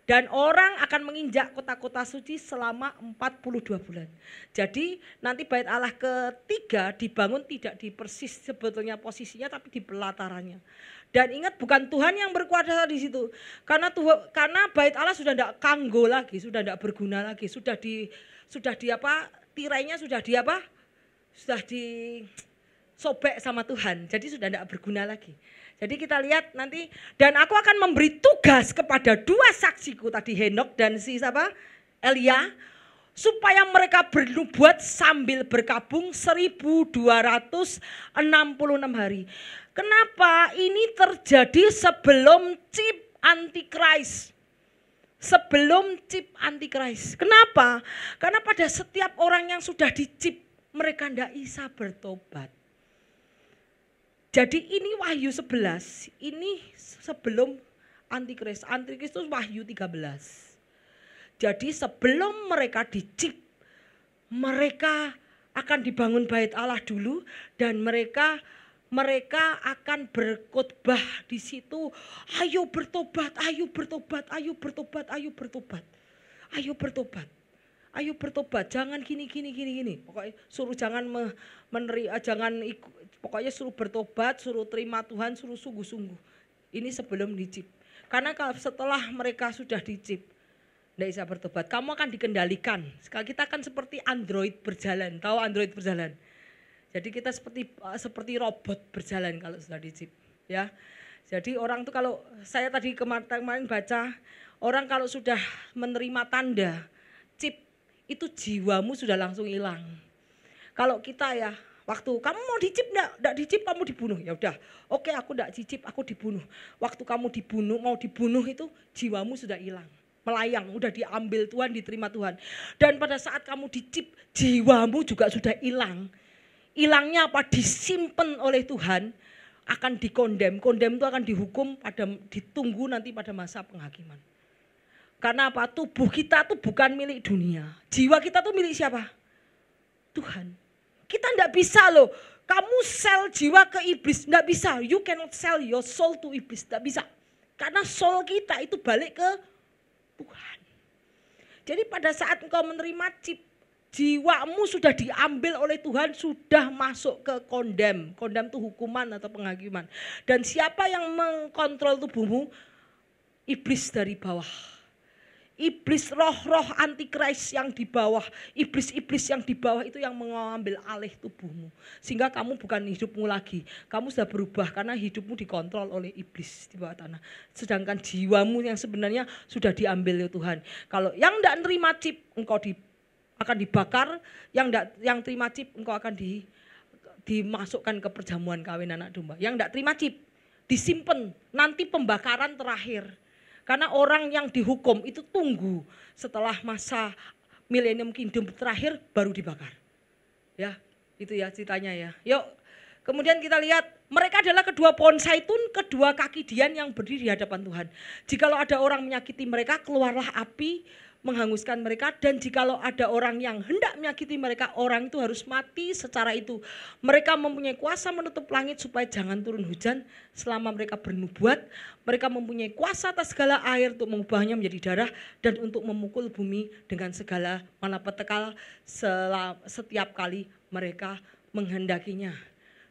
Dan orang akan menginjak kota-kota suci selama 42 bulan. Jadi nanti bait Allah ketiga dibangun tidak di persis sebetulnya posisinya tapi di pelatarannya. Dan ingat bukan Tuhan yang berkuasa di situ. Karena bait Allah sudah tidak kanggo lagi, sudah tidak berguna lagi, sudah di tirainya sudah disobek sama Tuhan. Jadi sudah tidak berguna lagi. Jadi kita lihat nanti, dan aku akan memberi tugas kepada 2 saksiku tadi, Henok dan Elia, supaya mereka bernubuat sambil berkabung 1266 hari. Kenapa ini terjadi sebelum chip Antikris? Sebelum chip Antikris. Kenapa? Karena pada setiap orang yang sudah dicip, mereka tidak bisa bertobat. Jadi ini Wahyu 11, ini sebelum Antikris. Antikris itu Wahyu 13. Jadi sebelum mereka dicip, mereka akan dibangun bait Allah dulu dan mereka akan berkhotbah di situ. Ayo bertobat, ayo bertobat, ayo bertobat, ayo bertobat. Ayo bertobat. Ayo bertobat, jangan gini. Pokoknya suruh jangan pokoknya suruh bertobat, suruh terima Tuhan, suruh sungguh-sungguh. Ini sebelum dicip. Karena kalau setelah mereka sudah dicip, tidak bisa bertobat, kamu akan dikendalikan. Sekarang kita akan seperti Android berjalan. Tahu Android berjalan? Jadi kita seperti robot berjalan kalau sudah dicip, ya. Jadi orang tuh kalau saya tadi kemarin baca, orang kalau sudah menerima tanda chip itu jiwamu sudah langsung hilang. Kalau kita ya, waktu kamu mau dicip enggak dicip kamu dibunuh. Ya udah, oke aku enggak dicip, aku dibunuh. Waktu kamu mau dibunuh itu jiwamu sudah hilang. Melayang, udah diambil Tuhan, diterima Tuhan. Dan pada saat kamu dicip, jiwamu juga sudah hilang. Hilangnya apa? Disimpan oleh Tuhan, akan dikondem. Kondem itu akan dihukum, ditunggu nanti pada masa penghakiman. Karena apa? Tubuh kita tuh bukan milik dunia. Jiwa kita tuh milik siapa? Tuhan. Kita enggak bisa loh, kamu sell jiwa ke iblis, enggak bisa. You cannot sell your soul to iblis, enggak bisa. Karena soul kita itu balik ke Tuhan. Jadi pada saat engkau menerima chip, jiwamu sudah diambil oleh Tuhan, sudah masuk ke kondem. Kondem itu hukuman atau penghakiman. Dan siapa yang mengkontrol tubuhmu? Iblis dari bawah. Iblis, roh-roh antikris yang di bawah, iblis-iblis yang di bawah itu yang mengambil alih tubuhmu. Sehingga kamu bukan hidupmu lagi, kamu sudah berubah karena hidupmu dikontrol oleh iblis di bawah tanah. Sedangkan jiwamu yang sebenarnya sudah diambil oleh Tuhan. Kalau yang tidak nerima chip, engkau akan dibakar, yang terima chip, engkau akan dimasukkan ke perjamuan kawin anak domba. Yang tidak terima chip, disimpan, nanti pembakaran terakhir. Karena orang yang dihukum itu tunggu setelah masa milenium kingdom terakhir baru dibakar. Ya, itu ya ceritanya ya. Yuk, kemudian kita lihat mereka adalah kedua pohon zaitun, kedua kaki dian yang berdiri di hadapan Tuhan. Jikalau ada orang menyakiti mereka, keluarlah api menghanguskan mereka, dan jikalau ada orang yang hendak menyakiti mereka, orang itu harus mati secara itu. Mereka mempunyai kuasa menutup langit supaya jangan turun hujan selama mereka bernubuat. Mereka mempunyai kuasa atas segala air untuk mengubahnya menjadi darah dan untuk memukul bumi dengan segala malapetaka setiap kali mereka menghendakinya.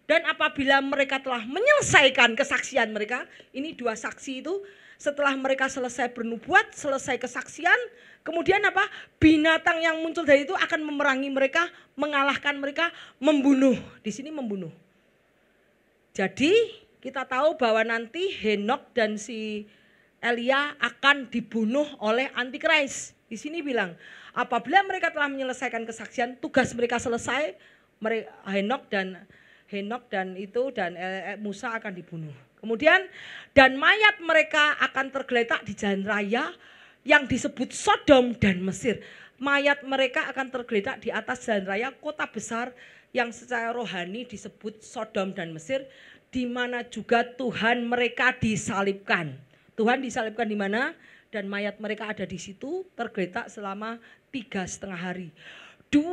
Dan apabila mereka telah menyelesaikan kesaksian mereka, ini dua saksi itu, setelah mereka selesai bernubuat, selesai kesaksian, kemudian apa? Binatang yang muncul dari itu akan memerangi mereka, mengalahkan mereka, membunuh. Di sini membunuh. Jadi kita tahu bahwa nanti Henok dan si Elia akan dibunuh oleh antikris. Di sini bilang, apabila mereka telah menyelesaikan kesaksian, tugas mereka selesai, Henok dan Musa akan dibunuh. Kemudian dan mayat mereka akan tergeletak di jalan raya yang disebut Sodom dan Mesir. Mayat mereka akan tergeletak di atas jalan raya kota besar yang secara rohani disebut Sodom dan Mesir, di mana juga Tuhan mereka disalibkan. Tuhan disalibkan di mana? Dan mayat mereka ada di situ tergeletak selama 3,5 hari.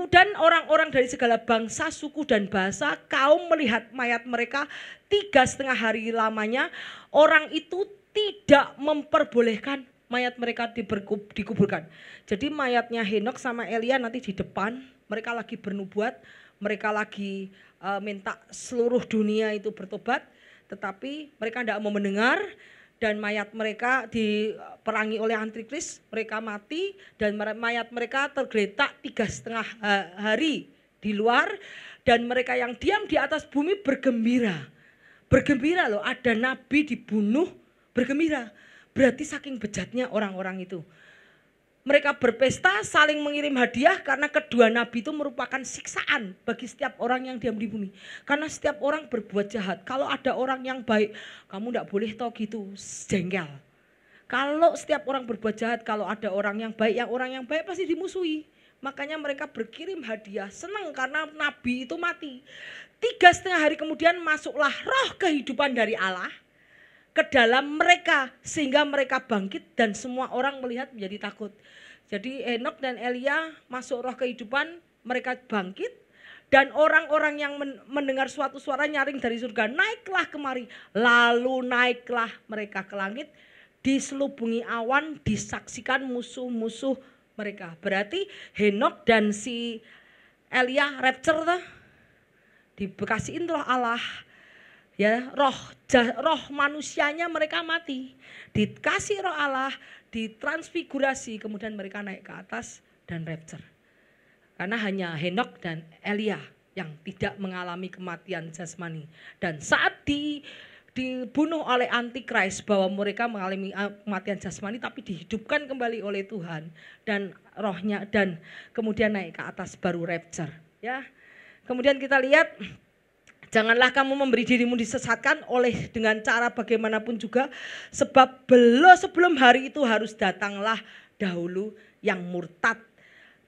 Dan orang-orang dari segala bangsa, suku dan bahasa, kaum melihat mayat mereka 3,5 hari lamanya. Orang itu tidak memperbolehkan mayat mereka dikuburkan. Jadi mayatnya Henok sama Elia nanti di depan, mereka lagi bernubuat, mereka lagi minta seluruh dunia itu bertobat, tetapi mereka tidak mau mendengar. Dan mayat mereka diperangi oleh antikris, mereka mati, dan mayat mereka tergeletak 3,5 hari di luar, dan mereka yang diam di atas bumi bergembira. Bergembira loh, ada nabi dibunuh, bergembira. Berarti saking bejatnya orang-orang itu. Mereka berpesta, saling mengirim hadiah, karena kedua nabi itu merupakan siksaan bagi setiap orang yang diam di bumi. Karena setiap orang berbuat jahat. Kalau ada orang yang baik, kamu tidak boleh tahu gitu, jengkel. Kalau setiap orang berbuat jahat, kalau ada orang yang baik pasti dimusuhi. Makanya mereka berkirim hadiah, senang karena nabi itu mati. 3,5 hari kemudian masuklah roh kehidupan dari Allah ke dalam mereka, sehingga mereka bangkit dan semua orang melihat menjadi takut. Jadi Henok dan Elia masuk roh kehidupan, mereka bangkit. Dan orang-orang yang mendengar suatu suara nyaring dari surga, naiklah kemari. Lalu naiklah mereka ke langit, diselubungi awan, disaksikan musuh-musuh mereka. Berarti Henok dan si Elia rapture tuh, dikasihin roh Allah. Ya, roh manusianya mereka mati. Dikasih roh Allah, ditransfigurasi, kemudian mereka naik ke atas dan rapture. Karena hanya Henok dan Elia yang tidak mengalami kematian jasmani. Dan saat dibunuh oleh Antikris bahwa mereka mengalami kematian jasmani tapi dihidupkan kembali oleh Tuhan dan rohnya, dan kemudian naik ke atas baru rapture. Ya. Kemudian kita lihat, janganlah kamu memberi dirimu disesatkan oleh dengan cara bagaimanapun juga, sebab sebelum hari itu harus datanglah dahulu yang murtad,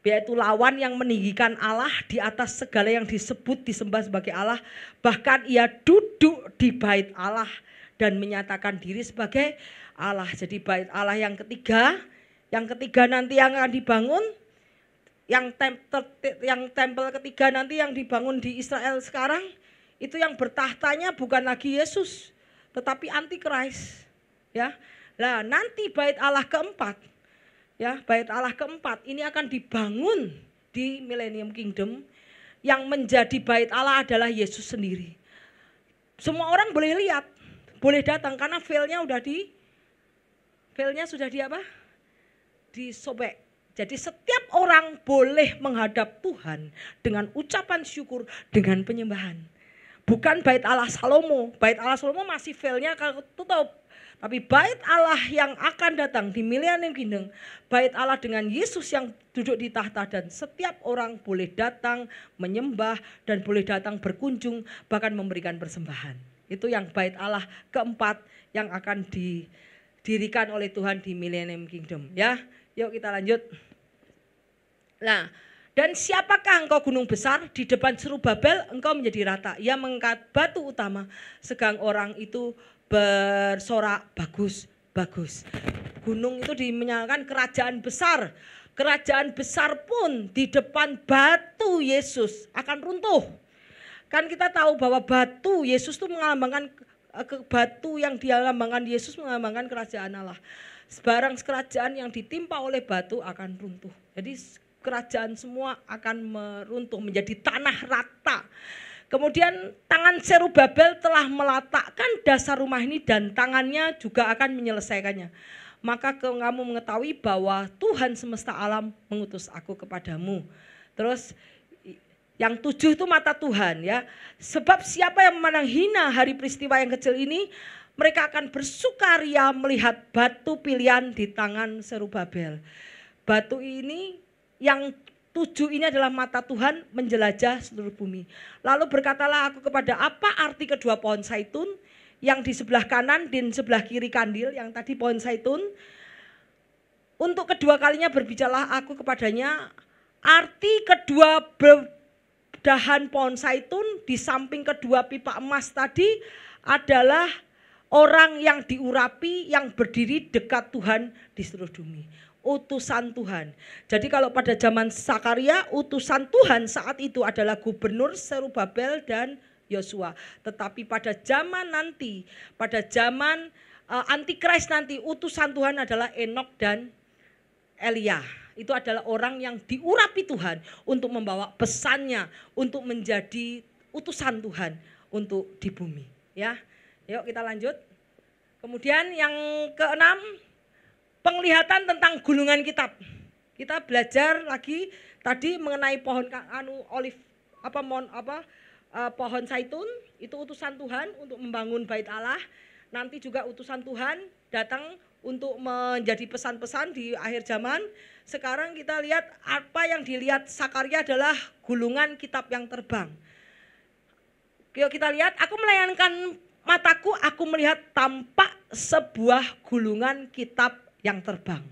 yaitu lawan yang meninggikan Allah di atas segala yang disembah sebagai Allah. Bahkan ia duduk di bait Allah dan menyatakan diri sebagai Allah. Jadi bait Allah yang ketiga nanti yang akan dibangun, yang tempel ketiga nanti yang dibangun di Israel sekarang, itu yang bertahtanya bukan lagi Yesus, tetapi Antikris. Ya, nah nanti bait Allah keempat, ya, bait Allah keempat ini akan dibangun di Millennium Kingdom. Yang menjadi bait Allah adalah Yesus sendiri. Semua orang boleh lihat, boleh datang karena veilnya sudah disobek. Jadi setiap orang boleh menghadap Tuhan dengan ucapan syukur, dengan penyembahan. Bukan bait Allah Salomo. Bait Allah Salomo masih veilnya tutup. Tapi bait Allah yang akan datang di Millennium Kingdom, bait Allah dengan Yesus yang duduk di tahta, dan setiap orang boleh datang menyembah dan boleh datang berkunjung, bahkan memberikan persembahan. Itu yang bait Allah keempat yang akan didirikan oleh Tuhan di Millennium Kingdom. Ya, yuk kita lanjut. Nah, dan siapakah engkau gunung besar? Di depan Zerubabel engkau menjadi rata. Ia mengangkat batu utama, segang orang itu bersorak bagus, bagus. Gunung itu dimenyatakan kerajaan besar. Kerajaan besar pun di depan batu Yesus akan runtuh. Kan kita tahu bahwa batu Yesus itu melambangkan, batu yang dilambangkan Yesus melambangkan kerajaan Allah. Sebarang kerajaan yang ditimpa oleh batu akan runtuh. Jadi kerajaan semua akan meruntuh menjadi tanah rata. Kemudian tangan Zerubabel telah meletakkan dasar rumah ini dan tangannya juga akan menyelesaikannya. Maka kamu mengetahui bahwa Tuhan semesta alam mengutus aku kepadamu. Terus yang 7 itu mata Tuhan, ya. Sebab siapa yang memandang hina hari peristiwa yang kecil ini, mereka akan bersukaria melihat batu pilihan di tangan Zerubabel. Batu ini yang 7 ini adalah mata Tuhan menjelajah seluruh bumi. Lalu berkatalah aku kepada, apa arti kedua pohon zaitun yang di sebelah kanan dan sebelah kiri kandil, yang tadi pohon zaitun. Untuk kedua kalinya berbicaralah aku kepadanya, arti kedua dahan pohon zaitun di samping kedua pipa emas tadi adalah orang yang diurapi, yang berdiri dekat Tuhan di seluruh bumi. Utusan Tuhan. Jadi kalau pada zaman Sakaria, utusan Tuhan saat itu adalah gubernur Zerubabel dan Yosua. Tetapi pada zaman nanti, pada zaman Antikris nanti, utusan Tuhan adalah Henok dan Elia. Itu adalah orang yang diurapi Tuhan untuk membawa pesannya, untuk menjadi utusan Tuhan untuk di bumi. Ya, yuk kita lanjut. Kemudian yang keenam, penglihatan tentang gulungan kitab. Kita belajar lagi tadi mengenai pohon pohon zaitun, itu utusan Tuhan untuk membangun bait Allah. Nanti juga utusan Tuhan datang untuk menjadi pesan-pesan di akhir zaman. Sekarang kita lihat apa yang dilihat Sakaria adalah gulungan kitab yang terbang. Yuk kita lihat, aku melayankan mataku, aku melihat tampak sebuah gulungan kitab yang terbang.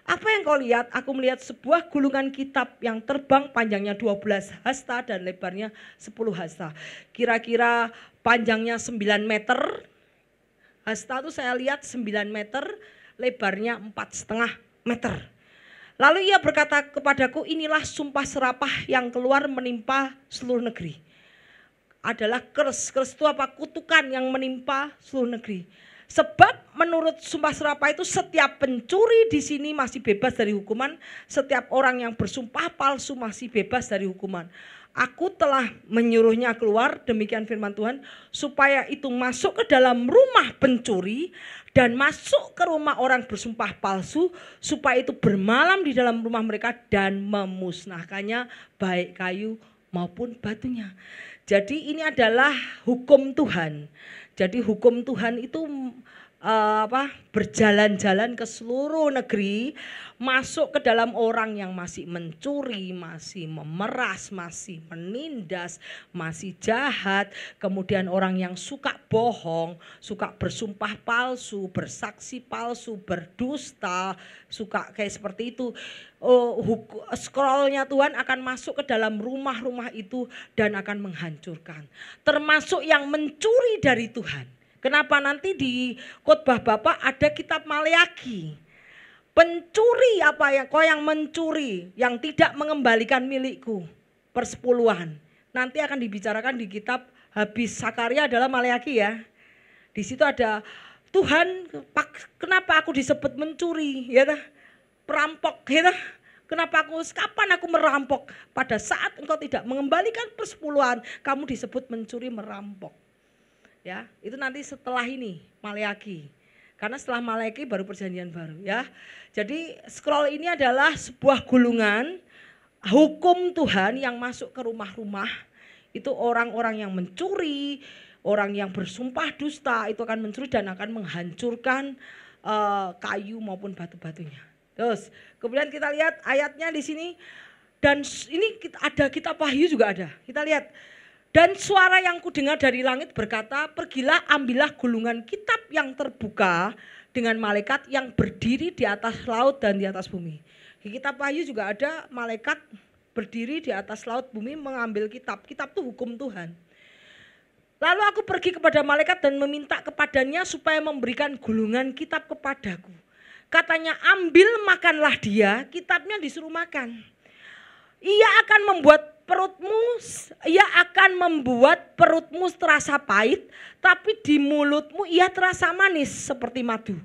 Apa yang kau lihat? Aku melihat sebuah gulungan kitab yang terbang, panjangnya 12 hasta dan lebarnya 10 hasta. Kira-kira panjangnya 9 meter. Hasta itu saya lihat 9 meter, lebarnya 4,5 meter. Lalu ia berkata kepadaku, inilah sumpah serapah yang keluar menimpa seluruh negeri. Adalah curse. Curse itu apa? Kutukan yang menimpa seluruh negeri. Sebab menurut sumpah serapah itu setiap pencuri di sini masih bebas dari hukuman. Setiap orang yang bersumpah palsu masih bebas dari hukuman. Aku telah menyuruhnya keluar, demikian firman Tuhan, supaya itu masuk ke dalam rumah pencuri dan masuk ke rumah orang bersumpah palsu, supaya itu bermalam di dalam rumah mereka dan memusnahkannya baik kayu maupun batunya. Jadi ini adalah hukum Tuhan. Jadi hukum Tuhan itu berjalan-jalan ke seluruh negeri, masuk ke dalam orang yang masih mencuri, masih memeras, masih menindas, masih jahat, kemudian orang yang suka bohong, suka bersumpah palsu, bersaksi palsu, berdusta, suka kayak seperti itu. Scrollnya Tuhan akan masuk ke dalam rumah-rumah itu dan akan menghancurkan, termasuk yang mencuri dari Tuhan. Kenapa nanti di khotbah Bapak ada kitab Maleaki. Pencuri apa ya? Kau yang mencuri, yang tidak mengembalikan milikku. Persepuluhan. Nanti akan dibicarakan di kitab habis Sakarya adalah Maleaki ya. Di situ ada Tuhan, kenapa aku disebut mencuri? Ya, perampok ya. Kapan aku merampok? Pada saat engkau tidak mengembalikan persepuluhan, kamu disebut mencuri, merampok. Ya, itu nanti setelah ini Maleaki. Karena setelah Maleaki baru perjanjian baru ya. Jadi scroll ini adalah sebuah gulungan hukum Tuhan yang masuk ke rumah-rumah. Itu orang-orang yang mencuri, orang yang bersumpah dusta itu akan mencuri dan akan menghancurkan kayu maupun batu-batunya. Terus kemudian kita lihat ayatnya di sini, dan ini ada kitab Wahyu juga ada. Kita lihat. Dan suara yang kudengar dari langit berkata, pergilah ambillah gulungan kitab yang terbuka dengan malaikat yang berdiri di atas laut dan di atas bumi. Di kitab Wahyu juga ada malaikat berdiri di atas laut bumi mengambil kitab. Kitab itu hukum Tuhan. Lalu aku pergi kepada malaikat dan meminta kepadanya supaya memberikan gulungan kitab kepadaku. Katanya, ambil makanlah dia, kitabnya disuruh makan. Ia akan membuat perutmu terasa pahit, tapi di mulutmu ia terasa manis seperti madu.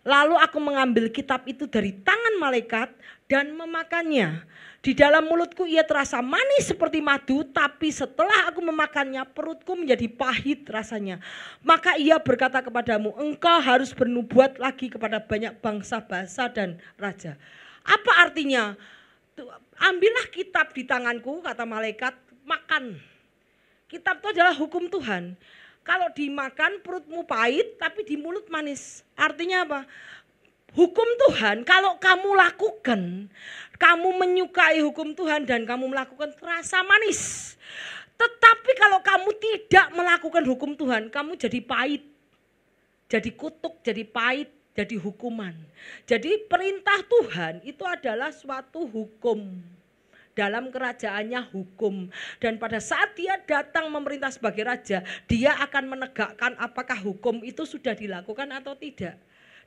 Lalu aku mengambil kitab itu dari tangan malaikat dan memakannya. Di dalam mulutku ia terasa manis seperti madu, tapi setelah aku memakannya perutku menjadi pahit rasanya. Maka ia berkata kepadamu, engkau harus bernubuat lagi kepada banyak bangsa, bahasa dan raja. Apa artinya? Ambillah kitab di tanganku, kata malaikat, makan. Kitab itu adalah hukum Tuhan. Kalau dimakan perutmu pahit tapi di mulut manis. Artinya apa? Hukum Tuhan kalau kamu lakukan, kamu menyukai hukum Tuhan dan kamu melakukan terasa manis. Tetapi kalau kamu tidak melakukan hukum Tuhan, kamu jadi pahit. Jadi kutuk, jadi pahit, jadi hukuman. Jadi perintah Tuhan itu adalah suatu hukum. Dalam kerajaannya hukum. Dan pada saat dia datang memerintah sebagai raja, dia akan menegakkan apakah hukum itu sudah dilakukan atau tidak.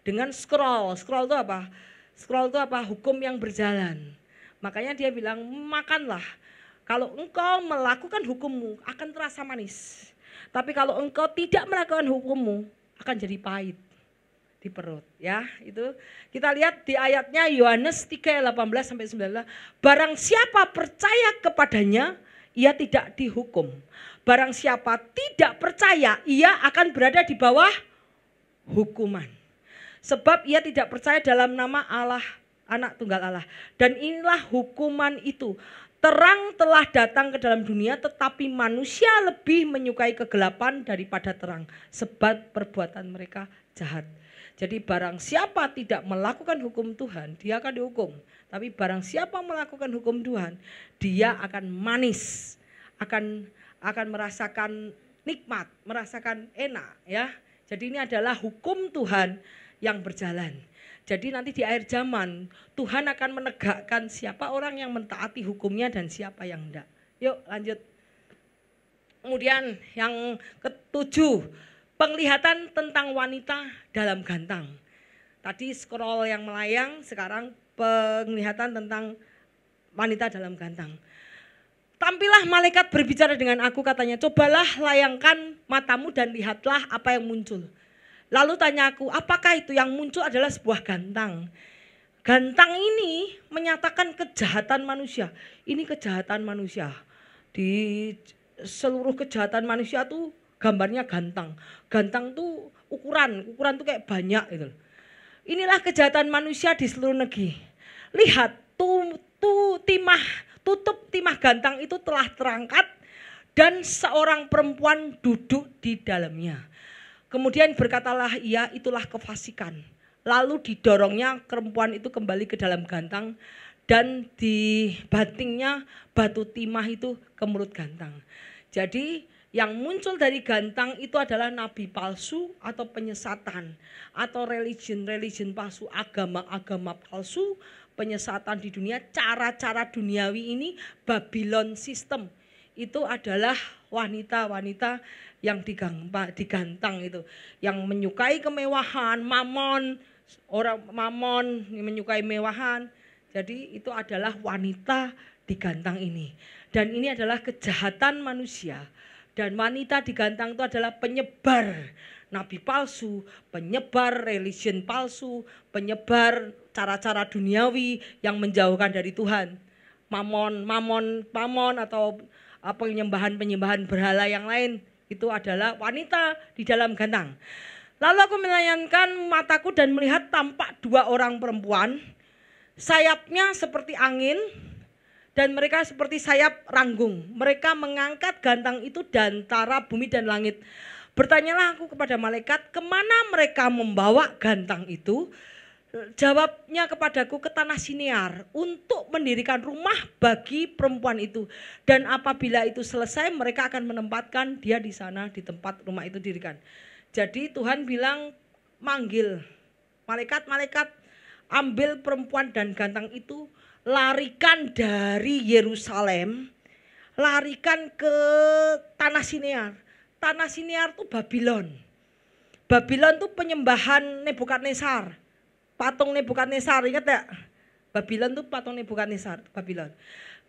Dengan scroll. Scroll itu apa? Scroll itu apa? Hukum yang berjalan. Makanya dia bilang, makanlah. Kalau engkau melakukan hukummu akan terasa manis. Tapi kalau engkau tidak melakukan hukummu akan jadi pahit di perut ya. Itu kita lihat di ayatnya Yohanes 3:18-19. Barang siapa percaya kepadanya ia tidak dihukum. Barang siapa tidak percaya ia akan berada di bawah hukuman. Sebab ia tidak percaya dalam nama Allah, Anak Tunggal Allah. Dan inilah hukuman itu. Terang telah datang ke dalam dunia, tetapi manusia lebih menyukai kegelapan daripada terang, sebab perbuatan mereka jahat. Jadi barang siapa tidak melakukan hukum Tuhan, dia akan dihukum. Tapi barang siapa melakukan hukum Tuhan, dia akan manis, akan merasakan nikmat, merasakan enak ya. Jadi ini adalah hukum Tuhan yang berjalan. Jadi nanti di akhir zaman Tuhan akan menegakkan siapa orang yang mentaati hukumnya dan siapa yang enggak. Yuk lanjut. Kemudian yang ketujuh, penglihatan tentang wanita dalam gantang. Tadi scroll yang melayang, sekarang penglihatan tentang wanita dalam gantang. Tampilah malaikat berbicara dengan aku, katanya, cobalah layangkan matamu dan lihatlah apa yang muncul. Lalu tanya aku, apakah itu yang muncul adalah sebuah gantang. Gantang ini menyatakan kejahatan manusia. Ini kejahatan manusia. Di seluruh kejahatan manusia tuh gambarnya gantang. Gantang tuh ukuran tuh kayak banyak gitu. Inilah kejahatan manusia di seluruh negeri. Lihat, tutup timah gantang itu telah terangkat dan seorang perempuan duduk di dalamnya. Kemudian berkatalah ia, itulah kefasikan. Lalu didorongnya perempuan itu kembali ke dalam gantang dan dibantingnya batu timah itu ke mulut gantang. Jadi yang muncul dari gantang itu adalah nabi palsu atau penyesatan atau religion palsu, agama palsu, penyesatan di dunia, cara-cara duniawi ini, Babylon system. Itu adalah wanita-wanita yang digantang itu, yang menyukai kemewahan, orang mamon menyukai mewahan. Jadi itu adalah wanita digantang ini. Dan ini adalah kejahatan manusia. Dan wanita digantang itu adalah penyebar nabi palsu, penyebar religion palsu, penyebar cara-cara duniawi yang menjauhkan dari Tuhan. Mamon atau penyembahan berhala yang lain, itu adalah wanita di dalam gantang. Lalu aku melayangkan mataku dan melihat tampak dua orang perempuan, sayapnya seperti angin dan mereka seperti sayap ranggung. Mereka mengangkat gantang itu dan antara bumi dan langit. Bertanyalah aku kepada malaikat, kemana mereka membawa gantang itu? Jawabnya kepadaku, ke tanah Sinear untuk mendirikan rumah bagi perempuan itu. Dan apabila itu selesai, mereka akan menempatkan dia di sana, di tempat rumah itu didirikan. Jadi Tuhan bilang, manggil malaikat, ambil perempuan dan gantang itu, larikan dari Yerusalem, larikan ke tanah Sinear. Tanah Sinear itu Babylon. Babylon itu penyembahan Nebukadnezar. Patung Nebukadnezar, ingat ya? Babylon itu patung Nebukadnezar, Babylon.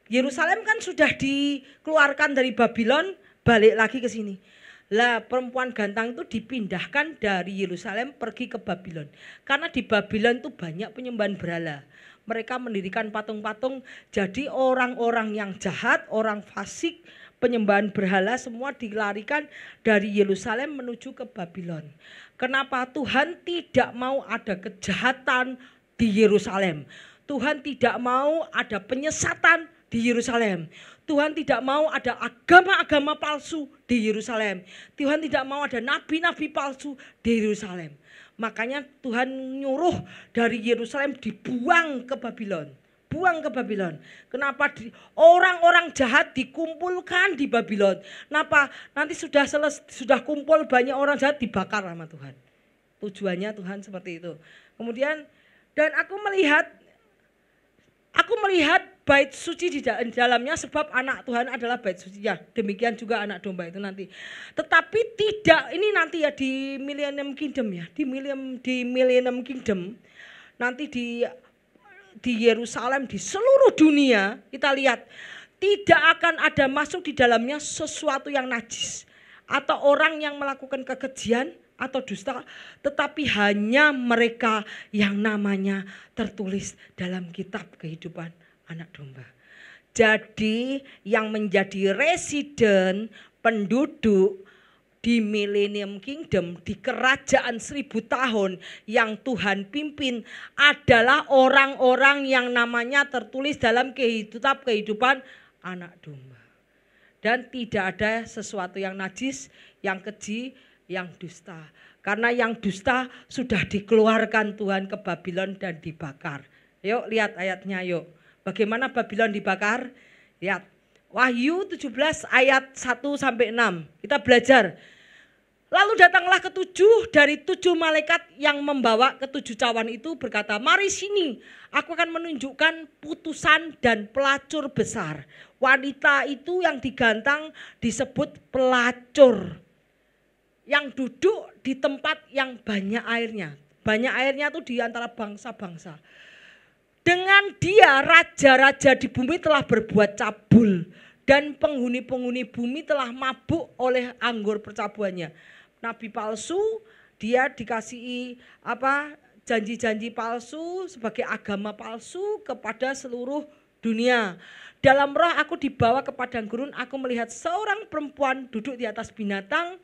Yerusalem kan sudah dikeluarkan dari Babylon, balik lagi ke sini. Lah perempuan gantang itu dipindahkan dari Yerusalem pergi ke Babylon. Karena di Babylon itu banyak penyembahan berhala. Mereka mendirikan patung-patung, jadi orang-orang yang jahat, orang fasik, penyembahan berhala semua dilarikan dari Yerusalem menuju ke Babylon. Kenapa? Tuhan tidak mau ada kejahatan di Yerusalem. Tuhan tidak mau ada penyesatan di Yerusalem. Tuhan tidak mau ada agama-agama palsu di Yerusalem. Tuhan tidak mau ada nabi-nabi palsu di Yerusalem. Makanya Tuhan nyuruh dari Yerusalem dibuang ke Babylon. Buang ke Babylon. Kenapa? Orang-orang jahat dikumpulkan di Babylon. Kenapa? Nanti sudah kumpul banyak orang jahat dibakar sama Tuhan. Tujuannya Tuhan seperti itu. Kemudian dan aku melihat bait suci di dalamnya, sebab anak Tuhan adalah bait suci. Ya, demikian juga anak domba itu nanti. Tetapi tidak, ini nanti ya di Millennium Kingdom ya. Di Millennium Kingdom nanti di Yerusalem, di seluruh dunia kita lihat tidak akan ada masuk di dalamnya sesuatu yang najis atau orang yang melakukan kekejian atau dusta, tetapi hanya mereka yang namanya tertulis dalam kitab kehidupan anak domba. Jadi yang menjadi residen, penduduk di Millennium Kingdom, di kerajaan 1000 tahun yang Tuhan pimpin adalah orang-orang yang namanya tertulis dalam kitab kehidupan anak domba. Dan tidak ada sesuatu yang najis, yang keji, yang dusta. Karena yang dusta sudah dikeluarkan Tuhan ke Babylon dan dibakar. Yuk lihat ayatnya yuk. Bagaimana Babylon dibakar? Lihat. Wahyu 17 ayat 1-6. Kita belajar. Lalu datanglah ketujuh dari 7 malaikat yang membawa ketujuh cawan itu berkata, mari sini, aku akan menunjukkan putusan dan pelacur besar. Wanita itu yang digantang disebut pelacur. Yang duduk di tempat yang banyak airnya. Banyak airnya itu di antara bangsa-bangsa. Dengan dia raja-raja di bumi telah berbuat cabul dan penghuni-penghuni bumi telah mabuk oleh anggur percabuannya. Nabi palsu, dia dikasihi janji-janji palsu sebagai agama palsu kepada seluruh dunia. Dalam roh aku dibawa ke padang gurun, aku melihat seorang perempuan duduk di atas binatang,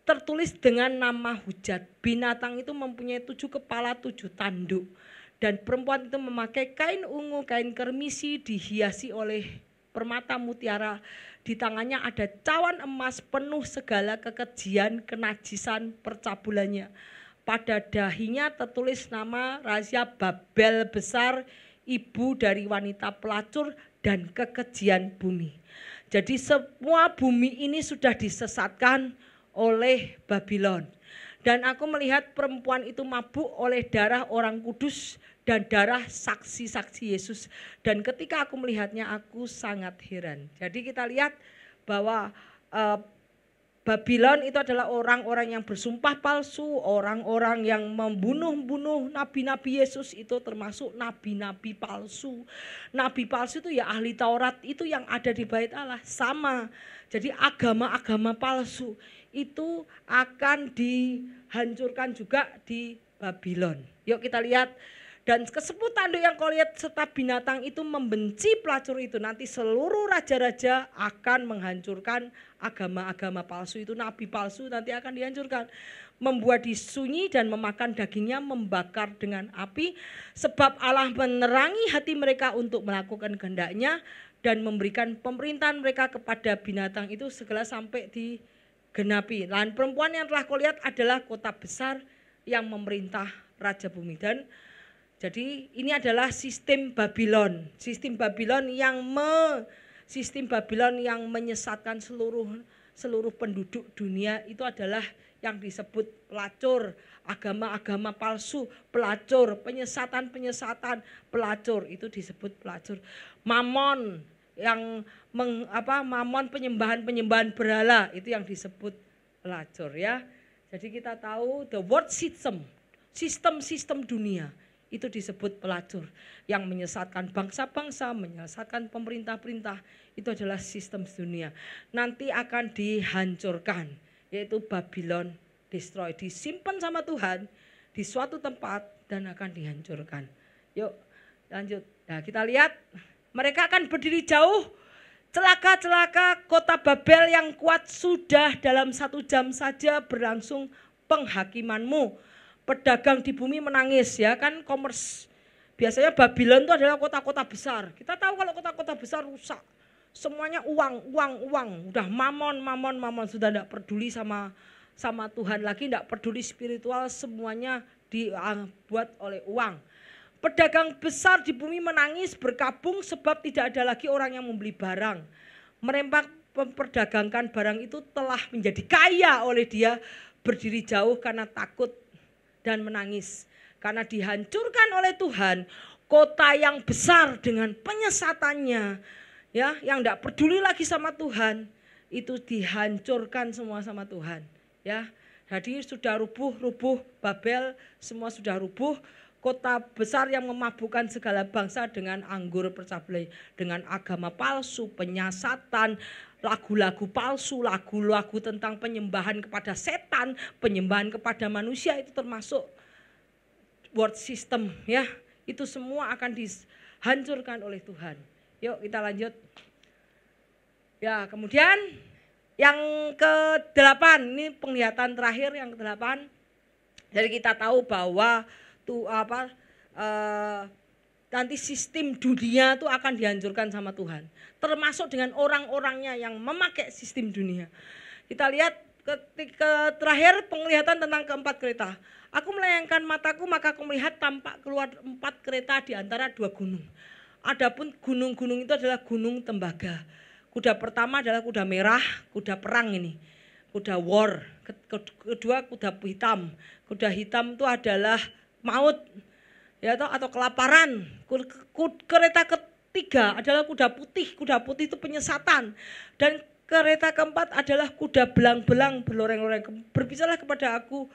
tertulis dengan nama hujat. Binatang itu mempunyai 7 kepala 7 tanduk. Dan perempuan itu memakai kain ungu, kain kermisi dihiasi oleh permata mutiara. Di tangannya ada cawan emas penuh segala kekejian, kenajisan, percabulannya. Pada dahinya tertulis nama rahasia Babel besar, ibu dari wanita pelacur dan kekejian bumi. Jadi semua bumi ini sudah disesatkan oleh Babylon. Dan aku melihat perempuan itu mabuk oleh darah orang kudus dan darah saksi-saksi Yesus. Dan ketika aku melihatnya aku sangat heran. Jadi kita lihat bahwa Babylon itu adalah orang-orang yang bersumpah palsu, orang-orang yang membunuh-bunuh nabi-nabi Yesus, itu termasuk nabi-nabi palsu. Nabi palsu itu ya ahli Taurat itu yang ada di Bait Allah, sama. Jadi agama-agama palsu itu akan dihancurkan juga di Babylon. Yuk kita lihat. Dan ke-10 tanduk yang kau lihat serta binatang itu membenci pelacur itu. Nanti seluruh raja-raja akan menghancurkan agama-agama palsu itu. Nabi palsu nanti akan dihancurkan. Membuat disunyi dan memakan dagingnya, membakar dengan api. Sebab Allah menerangi hati mereka untuk melakukan kehendaknya. Dan memberikan pemerintahan mereka kepada binatang itu segala sampai digenapi. Dan perempuan yang telah kau lihat adalah kota besar yang memerintah raja bumi. Dan jadi ini adalah sistem Babylon yang menyesatkan seluruh penduduk dunia. Itu adalah yang disebut pelacur, agama-agama palsu, pelacur, penyesatan, pelacur, itu disebut pelacur. Mamon mamon penyembahan berhala, itu yang disebut pelacur ya. Jadi kita tahu the world sistem dunia itu disebut pelacur yang menyesatkan bangsa-bangsa, menyesatkan pemerintah-perintah. Itu adalah sistem dunia. Nanti akan dihancurkan, yaitu Babylon destroy, disimpan sama Tuhan di suatu tempat dan akan dihancurkan. Yuk lanjut. Nah, kita lihat mereka akan berdiri jauh. Celaka-celaka kota Babel yang kuat, sudah dalam 1 jam saja berlangsung penghakimanmu. Pedagang di bumi menangis ya kan, commerce. Biasanya Babylon itu adalah kota-kota besar. Kita tahu kalau kota-kota besar rusak. Semuanya uang. Udah mamon. Sudah tidak peduli sama Tuhan lagi, tidak peduli spiritual, semuanya dibuat oleh uang. Pedagang besar di bumi menangis berkabung sebab tidak ada lagi orang yang membeli barang. Mereka memperdagangkan barang itu telah menjadi kaya oleh dia, berdiri jauh karena takut dan menangis karena dihancurkan oleh Tuhan. Kota yang besar dengan penyesatannya ya, yang tidak peduli lagi sama Tuhan, itu dihancurkan semua sama Tuhan ya. Jadi sudah rubuh Babel, semua sudah rubuh. Kota besar yang memabukkan segala bangsa dengan anggur percabulan, dengan agama palsu, penyesatan, lagu-lagu palsu, lagu-lagu tentang penyembahan kepada setan, penyembahan kepada manusia, itu termasuk world system ya. Itu semua akan dihancurkan oleh Tuhan. Yuk kita lanjut. Ya, kemudian yang ke-8, ini penglihatan terakhir yang ke-8. Jadi kita tahu bahwa nanti sistem dunia itu akan dihancurkan sama Tuhan, termasuk dengan orang-orangnya yang memakai sistem dunia. Kita lihat ketika terakhir penglihatan tentang keempat kereta. Aku melayangkan mataku, maka aku melihat tampak keluar 4 kereta di antara 2 gunung. Adapun gunung-gunung itu adalah gunung tembaga. Kuda pertama adalah kuda merah, kuda perang ini, kuda war. Kedua kuda hitam. Kuda hitam itu adalah maut ya atau kelaparan. Kereta ketiga adalah kuda putih. Kuda putih itu penyesatan. Dan kereta keempat adalah kuda belang-belang berloreng-loreng. Berbicara kepada aku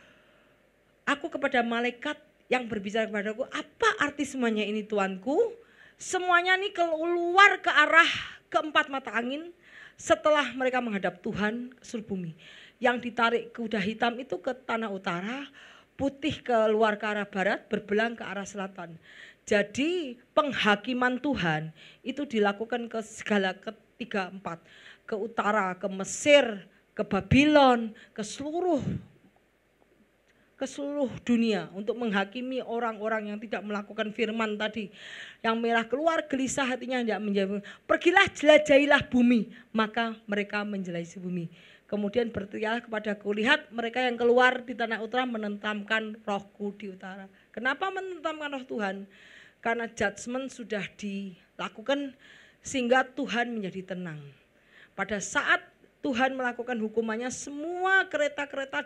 kepada malaikat yang berbicara kepadaku, apa arti semuanya ini Tuanku? Semuanya ini keluar ke arah keempat mata angin setelah mereka menghadap Tuhan ke seluruh bumi. Yang ditarik kuda hitam itu ke tanah utara, putih keluar ke arah barat, berbelang ke arah selatan. Jadi penghakiman Tuhan itu dilakukan ke segala ketiga empat. Ke utara, ke Mesir, ke Babylon, ke seluruh dunia untuk menghakimi orang-orang yang tidak melakukan firman tadi. Yang merah keluar gelisah hatinya tidak menjawab. Pergilah jelajahilah bumi, maka mereka menjelajahi bumi. Kemudian berteriaklah kepadaku, lihat mereka yang keluar di tanah utara menentamkan rohku di utara. Kenapa menentamkan roh Tuhan? Karena judgment sudah dilakukan sehingga Tuhan menjadi tenang. Pada saat Tuhan melakukan hukumannya, semua kereta-kereta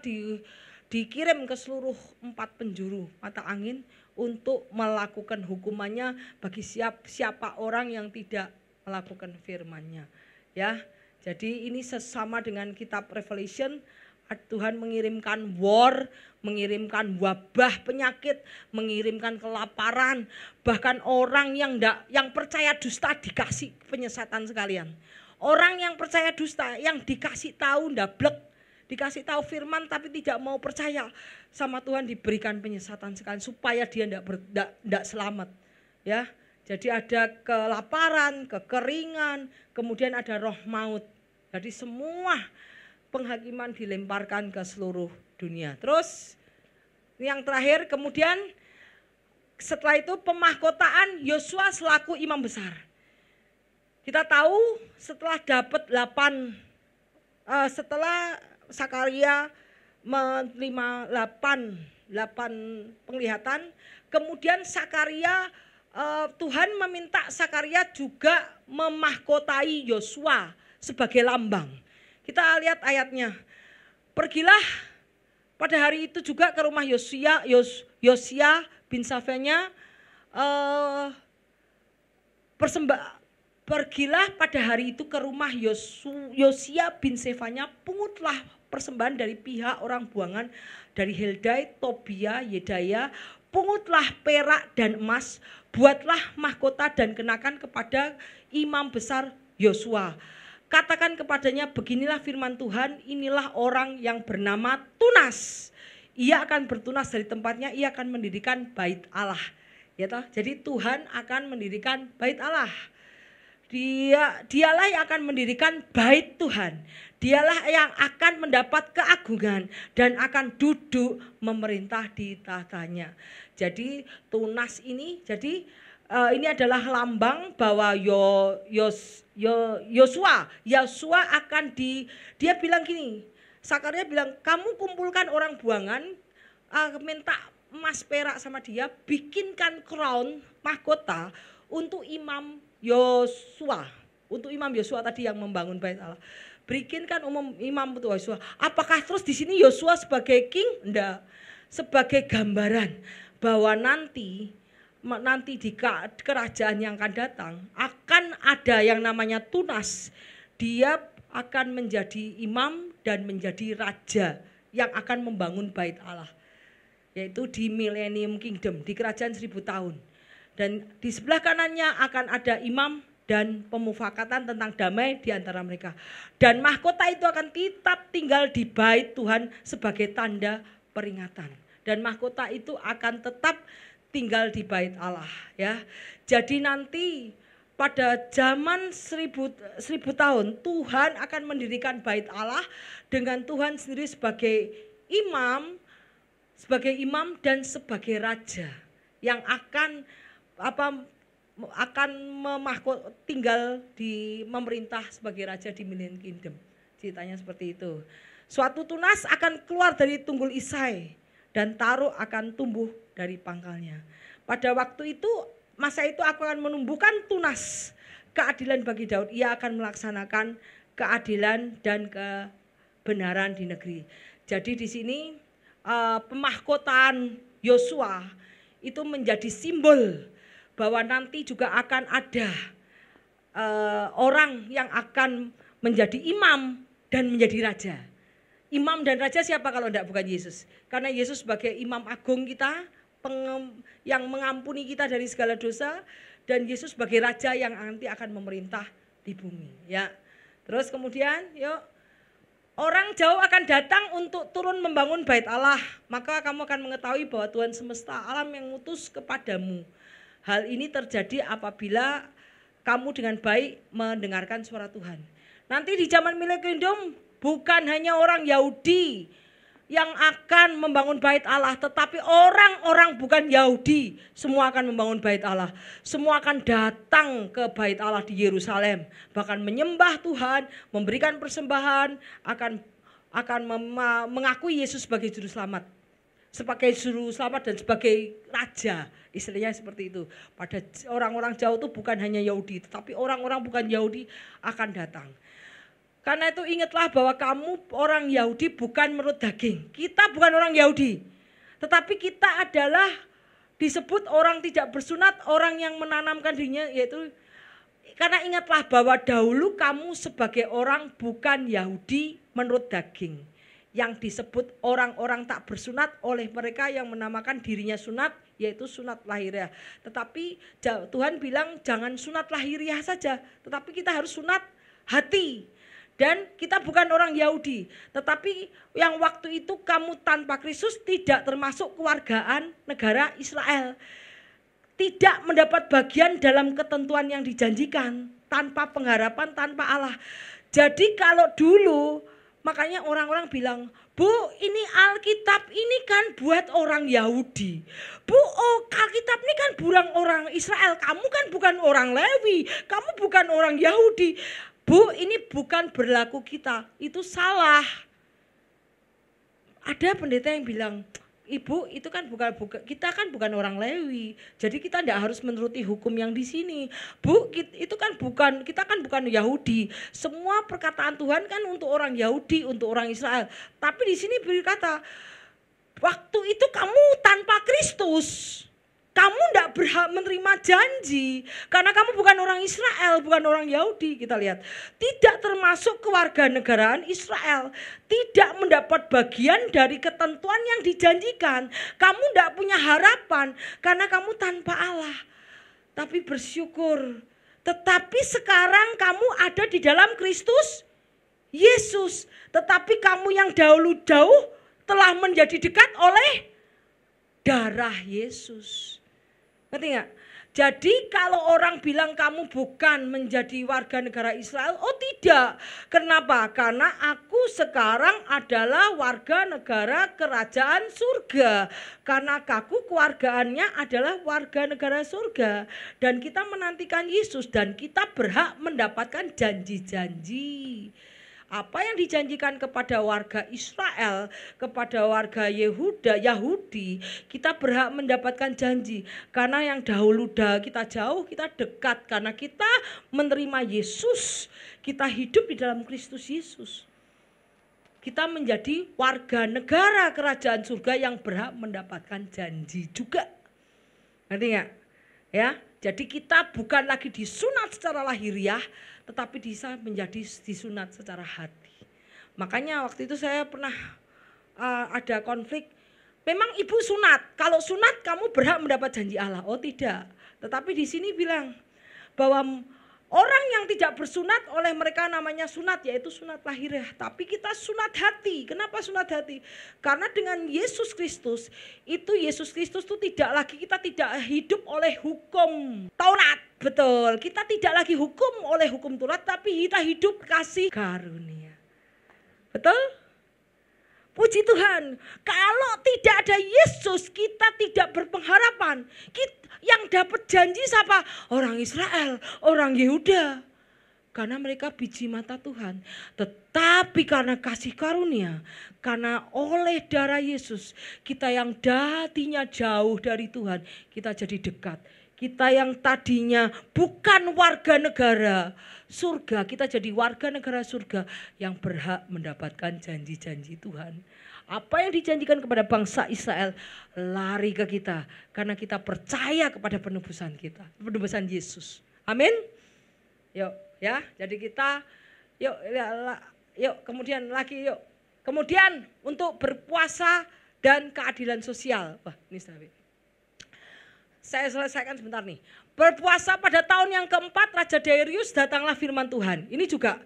dikirim ke seluruh empat penjuru mata angin untuk melakukan hukumannya bagi siapa orang yang tidak melakukan firman-Nya. Ya, jadi ini sesama dengan kitab Revelation. Tuhan mengirimkan war, mengirimkan wabah penyakit, mengirimkan kelaparan, bahkan orang yang percaya dusta dikasih penyesatan sekalian. Orang yang percaya dusta, yang dikasih tahu ndablek, dikasih tahu firman tapi tidak mau percaya sama Tuhan, diberikan penyesatan sekalian supaya dia tidak selamat. Ya, jadi ada kelaparan, kekeringan, kemudian ada roh maut. Jadi semua penghakiman dilemparkan ke seluruh dunia. Terus yang terakhir, kemudian setelah itu pemahkotaan Yosua selaku imam besar. Kita tahu setelah dapat 8, setelah Sakaria menerima 8 penglihatan, kemudian Sakaria, Tuhan meminta Sakaria juga memahkotai Yosua sebagai lambang. Kita lihat ayatnya. Pergilah pada hari itu juga ke rumah Yosia bin Safanya, pergilah pada hari itu ke rumah Yosia bin Safanya, pungutlah persembahan dari pihak orang buangan dari Heldai, Tobia, Yedaya, pungutlah perak dan emas, buatlah mahkota dan kenakan kepada imam besar Yosua. Katakan kepadanya, beginilah firman Tuhan, inilah orang yang bernama Tunas. Ia akan bertunas dari tempatnya, ia akan mendirikan bait Allah. Ya toh? Jadi Tuhan akan mendirikan bait Allah. Dialah yang akan mendirikan bait Tuhan. Dialah yang akan mendapat keagungan dan akan duduk memerintah di tahtanya. Jadi Tunas ini, ini adalah lambang bahwa Yosua akan dia bilang gini, Sakaria bilang, kamu kumpulkan orang buangan, minta emas perak sama dia, bikinkan crown, mahkota untuk imam Yosua tadi yang membangun bait Allah. Bikinkan imam untuk Yosua. Apakah terus di sini Yosua sebagai king? Enggak. Sebagai gambaran bahwa nanti di kerajaan yang akan datang akan ada yang namanya Tunas. Dia akan menjadi imam dan menjadi raja yang akan membangun bait Allah, yaitu di Millennium Kingdom, di kerajaan 1000 tahun. Dan di sebelah kanannya akan ada imam dan pemufakatan tentang damai di antara mereka. Dan mahkota itu akan tetap tinggal di bait Tuhan sebagai tanda peringatan. Dan mahkota itu akan tetap tinggal di bait Allah, ya. Jadi nanti pada zaman 1000 tahun Tuhan akan mendirikan bait Allah dengan Tuhan sendiri sebagai imam dan sebagai raja yang akan tinggal di memerintah sebagai raja di Millennium Kingdom. Ceritanya seperti itu. Suatu tunas akan keluar dari tunggul Isai dan taruh akan tumbuh dari pangkalnya. Pada waktu itu, masa itu aku akan menumbuhkan tunas keadilan bagi Daud. Ia akan melaksanakan keadilan dan kebenaran di negeri. Jadi di sini pemahkotaan Yosua itu menjadi simbol bahwa nanti juga akan ada orang yang akan menjadi imam dan menjadi raja. Imam dan raja siapa kalau tidak bukan Yesus? Karena Yesus sebagai imam agung kita, yang mengampuni kita dari segala dosa, dan Yesus sebagai raja yang nanti akan memerintah di bumi, ya. Terus kemudian yuk, orang jauh akan datang untuk turun membangun bait Allah, maka kamu akan mengetahui bahwa Tuhan semesta alam yang ngutus kepadamu. Hal ini terjadi apabila kamu dengan baik mendengarkan suara Tuhan. Nanti di zaman milenium bukan hanya orang Yahudi yang akan membangun bait Allah, tetapi orang-orang bukan Yahudi semua akan membangun bait Allah. Semua akan datang ke bait Allah di Yerusalem, bahkan menyembah Tuhan, memberikan persembahan, akan mengakui Yesus sebagai juru selamat. Sebagai juru selamat dan sebagai raja, istilahnya seperti itu. Pada orang-orang jauh itu bukan hanya Yahudi, tetapi orang-orang bukan Yahudi akan datang. Karena itu ingatlah bahwa kamu orang Yahudi bukan menurut daging. Kita bukan orang Yahudi, tetapi kita adalah disebut orang tidak bersunat, orang yang menanamkan dirinya, yaitu karena ingatlah bahwa dahulu kamu sebagai orang bukan Yahudi menurut daging, yang disebut orang-orang tak bersunat oleh mereka yang menamakan dirinya sunat, yaitu sunat lahiriah. Tetapi Tuhan bilang jangan sunat lahiriah saja, tetapi kita harus sunat hati. Dan kita bukan orang Yahudi, tetapi yang waktu itu kamu tanpa Kristus tidak termasuk kewargaan negara Israel. Tidak mendapat bagian dalam ketentuan yang dijanjikan, tanpa pengharapan, tanpa Allah. Jadi kalau dulu, makanya orang-orang bilang, Bu, ini Alkitab ini kan buat orang Yahudi. Bu, Alkitab ini kan buat orang Israel. Kamu kan bukan orang Lewi, kamu bukan orang Yahudi. Bu, ini bukan berlaku kita, itu salah. Ada pendeta yang bilang, Ibu, itu kan kita kan bukan orang Lewi, jadi kita tidak harus menuruti hukum yang di sini. Bu, itu kan kita kan bukan Yahudi. Semua perkataan Tuhan kan untuk orang Yahudi, untuk orang Israel. Tapi di sini berkata, waktu itu kamu tanpa Kristus. Kamu tidak berhak menerima janji karena kamu bukan orang Israel, bukan orang Yahudi. Kita lihat, tidak termasuk kewarganegaraan Israel, tidak mendapat bagian dari ketentuan yang dijanjikan. Kamu tidak punya harapan karena kamu tanpa Allah. Tapi bersyukur, tetapi sekarang kamu ada di dalam Kristus Yesus. Tetapi kamu yang dahulu jauh telah menjadi dekat oleh darah Yesus. Ngerti gak? Jadi kalau orang bilang kamu bukan menjadi warga negara Israel, oh tidak. Kenapa? Karena aku sekarang adalah warga negara kerajaan surga. Karena aku keluargaannya adalah warga negara surga. Dan kita menantikan Yesus dan kita berhak mendapatkan janji-janji. Apa yang dijanjikan kepada warga Israel, kepada warga Yahudi, kita berhak mendapatkan janji. Karena yang dahulu kita jauh, kita dekat. Karena kita menerima Yesus, kita hidup di dalam Kristus Yesus. Kita menjadi warga negara kerajaan surga yang berhak mendapatkan janji juga. Ngerti gak? Ya, jadi kita bukan lagi disunat secara lahiriah, tetapi bisa menjadi disunat secara hati. Makanya waktu itu saya pernah ada konflik. Memang ibu sunat, kalau sunat kamu berhak mendapat janji Allah. Oh tidak, tetapi di sini bilang bahwa orang yang tidak bersunat oleh mereka namanya sunat, yaitu sunat lahiriah. Tapi kita sunat hati. Kenapa sunat hati? Karena dengan Yesus Kristus, Yesus Kristus itu kita tidak hidup oleh hukum Taurat. Betul, kita tidak lagi hukum oleh hukum Taurat, tapi kita hidup kasih karunia. Betul? Puji Tuhan, kalau tidak ada Yesus kita tidak berpengharapan. Yang dapat janji siapa? Orang Israel, orang Yehuda. Karena mereka biji mata Tuhan. Tetapi karena kasih karunia, karena oleh darah Yesus, kita yang hatinya jauh dari Tuhan, kita jadi dekat. Kita yang tadinya bukan warga negara surga, kita jadi warga negara surga yang berhak mendapatkan janji-janji Tuhan. Apa yang dijanjikan kepada bangsa Israel lari ke kita karena kita percaya kepada penebusan kita, penebusan Yesus. Amin. Yuk ya, jadi kita yuk kemudian lagi yuk. Kemudian untuk berpuasa dan keadilan sosial. Wah, ini sampai. Saya selesaikan sebentar nih. Berpuasa pada tahun yang keempat Raja Darius datanglah firman Tuhan. Ini juga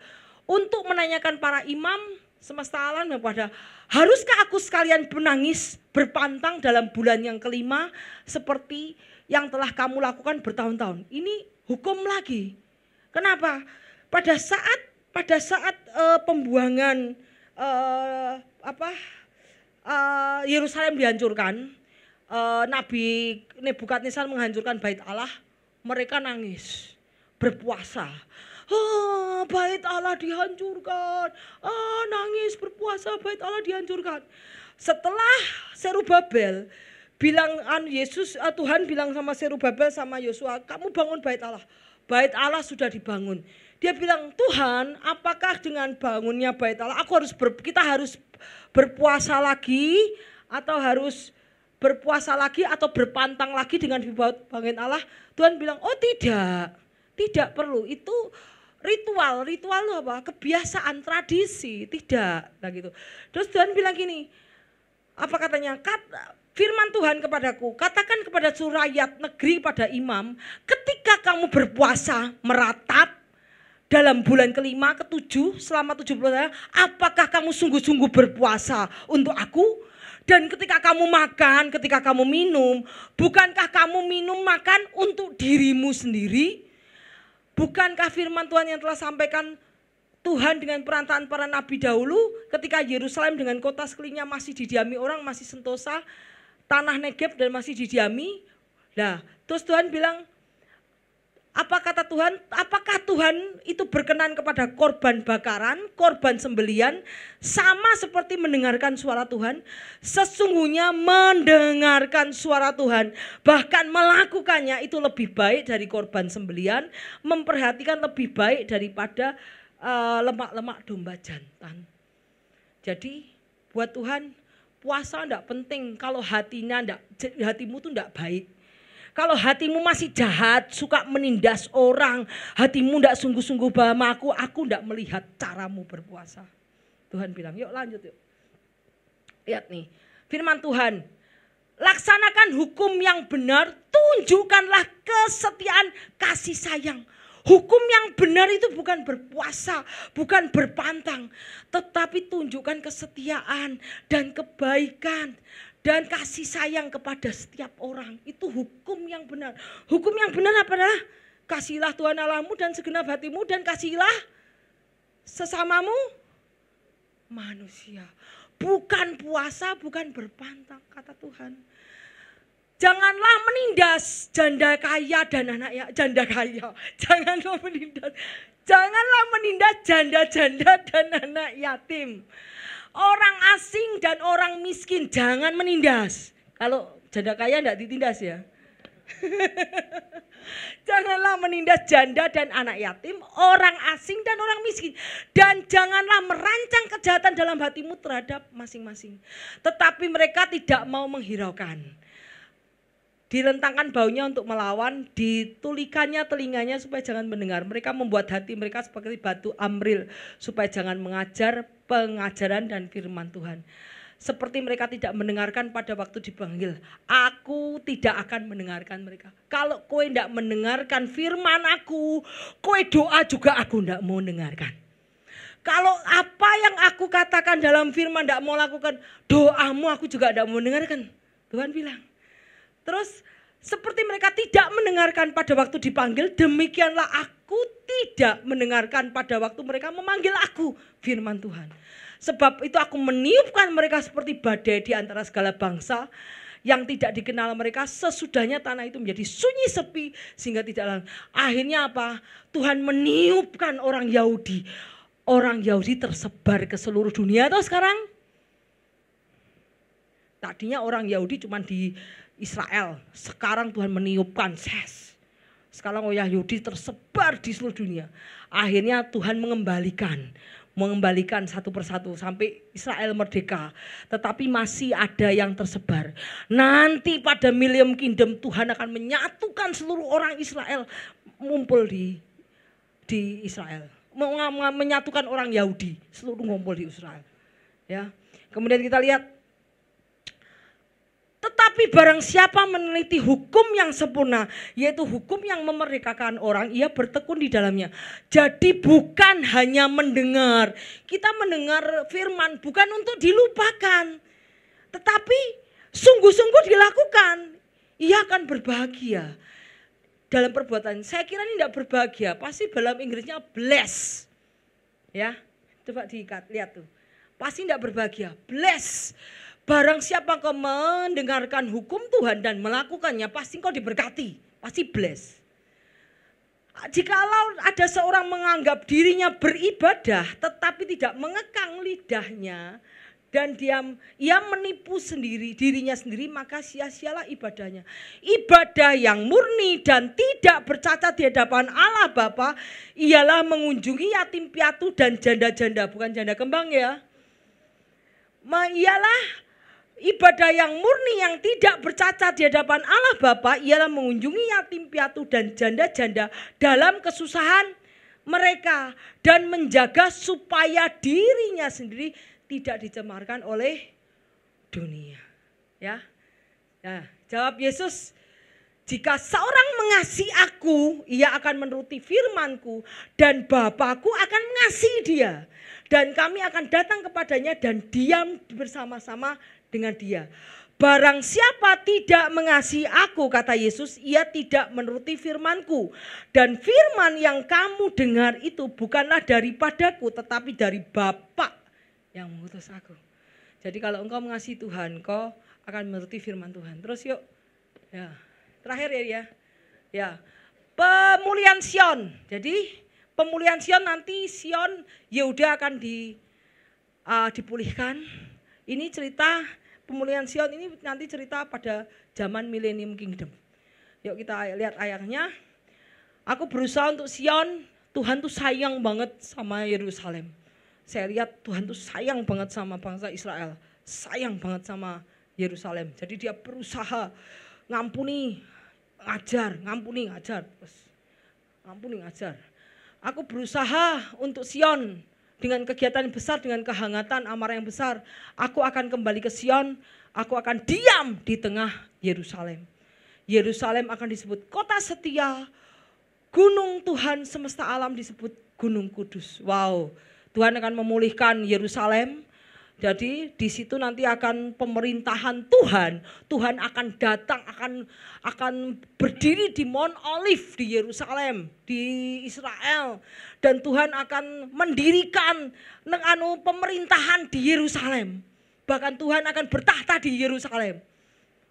untuk menanyakan para imam semesta alam kepada, haruskah aku sekalian menangis berpantang dalam bulan yang kelima seperti yang telah kamu lakukan bertahun-tahun? Ini hukum lagi. Kenapa? Pada saat pembuangan Yerusalem dihancurkan, Nabi Nebukadnezar menghancurkan bait Allah, mereka nangis, berpuasa. Bait Allah dihancurkan, nangis berpuasa, bait Allah dihancurkan. Setelah Serubabel bilang, Tuhan bilang sama Serubabel sama Yosua, kamu bangun bait Allah. Bait Allah sudah dibangun. Dia bilang, Tuhan, apakah dengan bangunnya bait Allah kita harus berpuasa lagi atau harus berpuasa lagi atau berpantang lagi dengan bangun Allah? Tuhan bilang, oh tidak perlu. Itu ritual itu apa? Kebiasaan, tradisi, tidak. Nah gitu. Terus Tuhan bilang gini, apa katanya? Firman Tuhan kepadaku, katakan kepada seluruh rakyat negeri pada imam, ketika kamu berpuasa meratap dalam bulan kelima, ketujuh, selama 70 hari, apakah kamu sungguh-sungguh berpuasa untuk aku? Dan ketika kamu makan, ketika kamu minum, bukankah kamu minum makan untuk dirimu sendiri? Bukankah firman Tuhan yang telah sampaikan Tuhan dengan perantaraan para nabi dahulu, ketika Yerusalem dengan kota sekelilingnya masih didiami orang, masih sentosa, tanah Negeb dan masih didiami. Nah, terus Tuhan bilang, apa kata Tuhan? Apakah Tuhan itu berkenan kepada korban bakaran, korban sembelian, sama seperti mendengarkan suara Tuhan? Sesungguhnya mendengarkan suara Tuhan, bahkan melakukannya itu lebih baik dari korban sembelian, memperhatikan lebih baik daripada lemak-lemak domba jantan. Jadi buat Tuhan, puasa enggak penting kalau hatimu tuh enggak baik. Kalau hatimu masih jahat, suka menindas orang, hatimu enggak sungguh-sungguh sama aku enggak melihat caramu berpuasa. Tuhan bilang, yuk lanjut yuk. Lihat nih, firman Tuhan. Laksanakan hukum yang benar, tunjukkanlah kesetiaan kasih sayang. Hukum yang benar itu bukan berpuasa, bukan berpantang, tetapi tunjukkan kesetiaan dan kebaikan dan kasih sayang kepada setiap orang. Itu hukum yang benar. Hukum yang benar adalah kasihilah Tuhan Allahmu dan segenap hatimu dan kasihilah sesamamu manusia. Bukan puasa, bukan berpantang, kata Tuhan. Janganlah menindas janda kaya dan janda kaya. Janganlah menindas janda-janda dan anak yatim. Orang asing dan orang miskin jangan menindas. Kalau janda kaya enggak ditindas ya. Janganlah menindas janda dan anak yatim, orang asing dan orang miskin. Dan janganlah merancang kejahatan dalam hatimu terhadap masing-masing. Tetapi mereka tidak mau menghiraukan. Direntangkan baunya untuk melawan, ditulikannya telinganya supaya jangan mendengar. Mereka membuat hati mereka seperti batu amril supaya jangan mengajar pengajaran dan firman Tuhan. Seperti mereka tidak mendengarkan pada waktu dipanggil. Aku tidak akan mendengarkan mereka. Kalau kowe tidak mendengarkan firman aku, kowe doa juga aku tidak mau dengarkan. Kalau apa yang aku katakan dalam firman tidak mau lakukan, doamu aku juga tidak mau dengarkan. Tuhan bilang. Terus seperti mereka tidak mendengarkan pada waktu dipanggil, demikianlah aku tidak mendengarkan pada waktu mereka memanggil aku, firman Tuhan. Sebab itu aku meniupkan mereka seperti badai di antara segala bangsa yang tidak dikenal mereka. Sesudahnya tanah itu menjadi sunyi sepi sehingga tidak langsung. Akhirnya apa? Tuhan meniupkan orang Yahudi. Orang Yahudi tersebar ke seluruh dunia atau sekarang? Tadinya orang Yahudi cuma di Israel, sekarang Tuhan meniupkan sekarang orang Yahudi tersebar di seluruh dunia. Akhirnya Tuhan mengembalikan satu persatu sampai Israel merdeka. Tetapi masih ada yang tersebar. Nanti pada Millennium Kingdom Tuhan akan menyatukan seluruh orang Israel ngumpul di Israel. Menyatukan orang Yahudi seluruh ngumpul di Israel. Ya. Kemudian kita lihat, tetapi Tetapi barang siapa meneliti hukum yang sempurna, yaitu hukum yang memerdekakan orang, ia bertekun di dalamnya. Jadi bukan hanya mendengar. Kita mendengar firman bukan untuk dilupakan, tetapi sungguh-sungguh dilakukan. Ia akan berbahagia dalam perbuatan. Saya kira ini tidak berbahagia, pasti dalam Inggrisnya bless. Ya, coba lihat tuh. Pasti tidak berbahagia, bless. Barang siapa kau mendengarkan hukum Tuhan dan melakukannya, pasti kau diberkati, pasti bless. Jikalau ada seorang menganggap dirinya beribadah tetapi tidak mengekang lidahnya dan ia menipu dirinya sendiri, maka sia-sialah ibadahnya. Ibadah yang murni dan tidak bercacat di hadapan Allah Bapa ialah mengunjungi yatim piatu dan janda-janda, bukan janda kembang ya. Ialah ibadah yang murni yang tidak bercacat di hadapan Allah Bapa ialah mengunjungi yatim piatu dan janda-janda dalam kesusahan mereka dan menjaga supaya dirinya sendiri tidak dicemarkan oleh dunia. Ya. Nah, jawab Yesus, jika seorang mengasihi aku, ia akan menuruti firman-Ku dan Bapa-Ku akan mengasihi dia. Dan kami akan datang kepadanya dan diam bersama-sama dengan dia. Barang siapa tidak mengasihi aku, kata Yesus, ia tidak menuruti firman-Ku. Dan firman yang kamu dengar itu bukanlah daripadaku, tetapi dari Bapa yang mengutus aku. Jadi kalau engkau mengasihi Tuhan, engkau akan menuruti firman Tuhan. Terus yuk, ya, terakhir ya, ya, pemulihan Sion. Jadi pemulihan Sion nanti Sion Yehuda akan dipulihkan. Ini cerita pemulihan Sion ini nanti cerita pada zaman Millennium Kingdom. Yuk kita lihat ayatnya. Aku berusaha untuk Sion. Tuhan tuh sayang banget sama Yerusalem. Saya lihat Tuhan tuh sayang banget sama bangsa Israel. Sayang banget sama Yerusalem. Jadi dia berusaha ngampuni, ngajar, ngampuni, ngajar. Terus ngampuni, ngajar. Aku berusaha untuk Sion. Dengan kegiatan besar, dengan kehangatan amarah yang besar, aku akan kembali ke Sion, aku akan diam di tengah Yerusalem. Yerusalem akan disebut kota setia, gunung Tuhan semesta alam disebut gunung kudus. Wow, Tuhan akan memulihkan Yerusalem. Jadi di situ nanti akan pemerintahan Tuhan. Tuhan akan datang, akan berdiri di Mount Olive di Yerusalem, di Israel, dan Tuhan akan mendirikan pemerintahan di Yerusalem. Bahkan Tuhan akan bertahta di Yerusalem.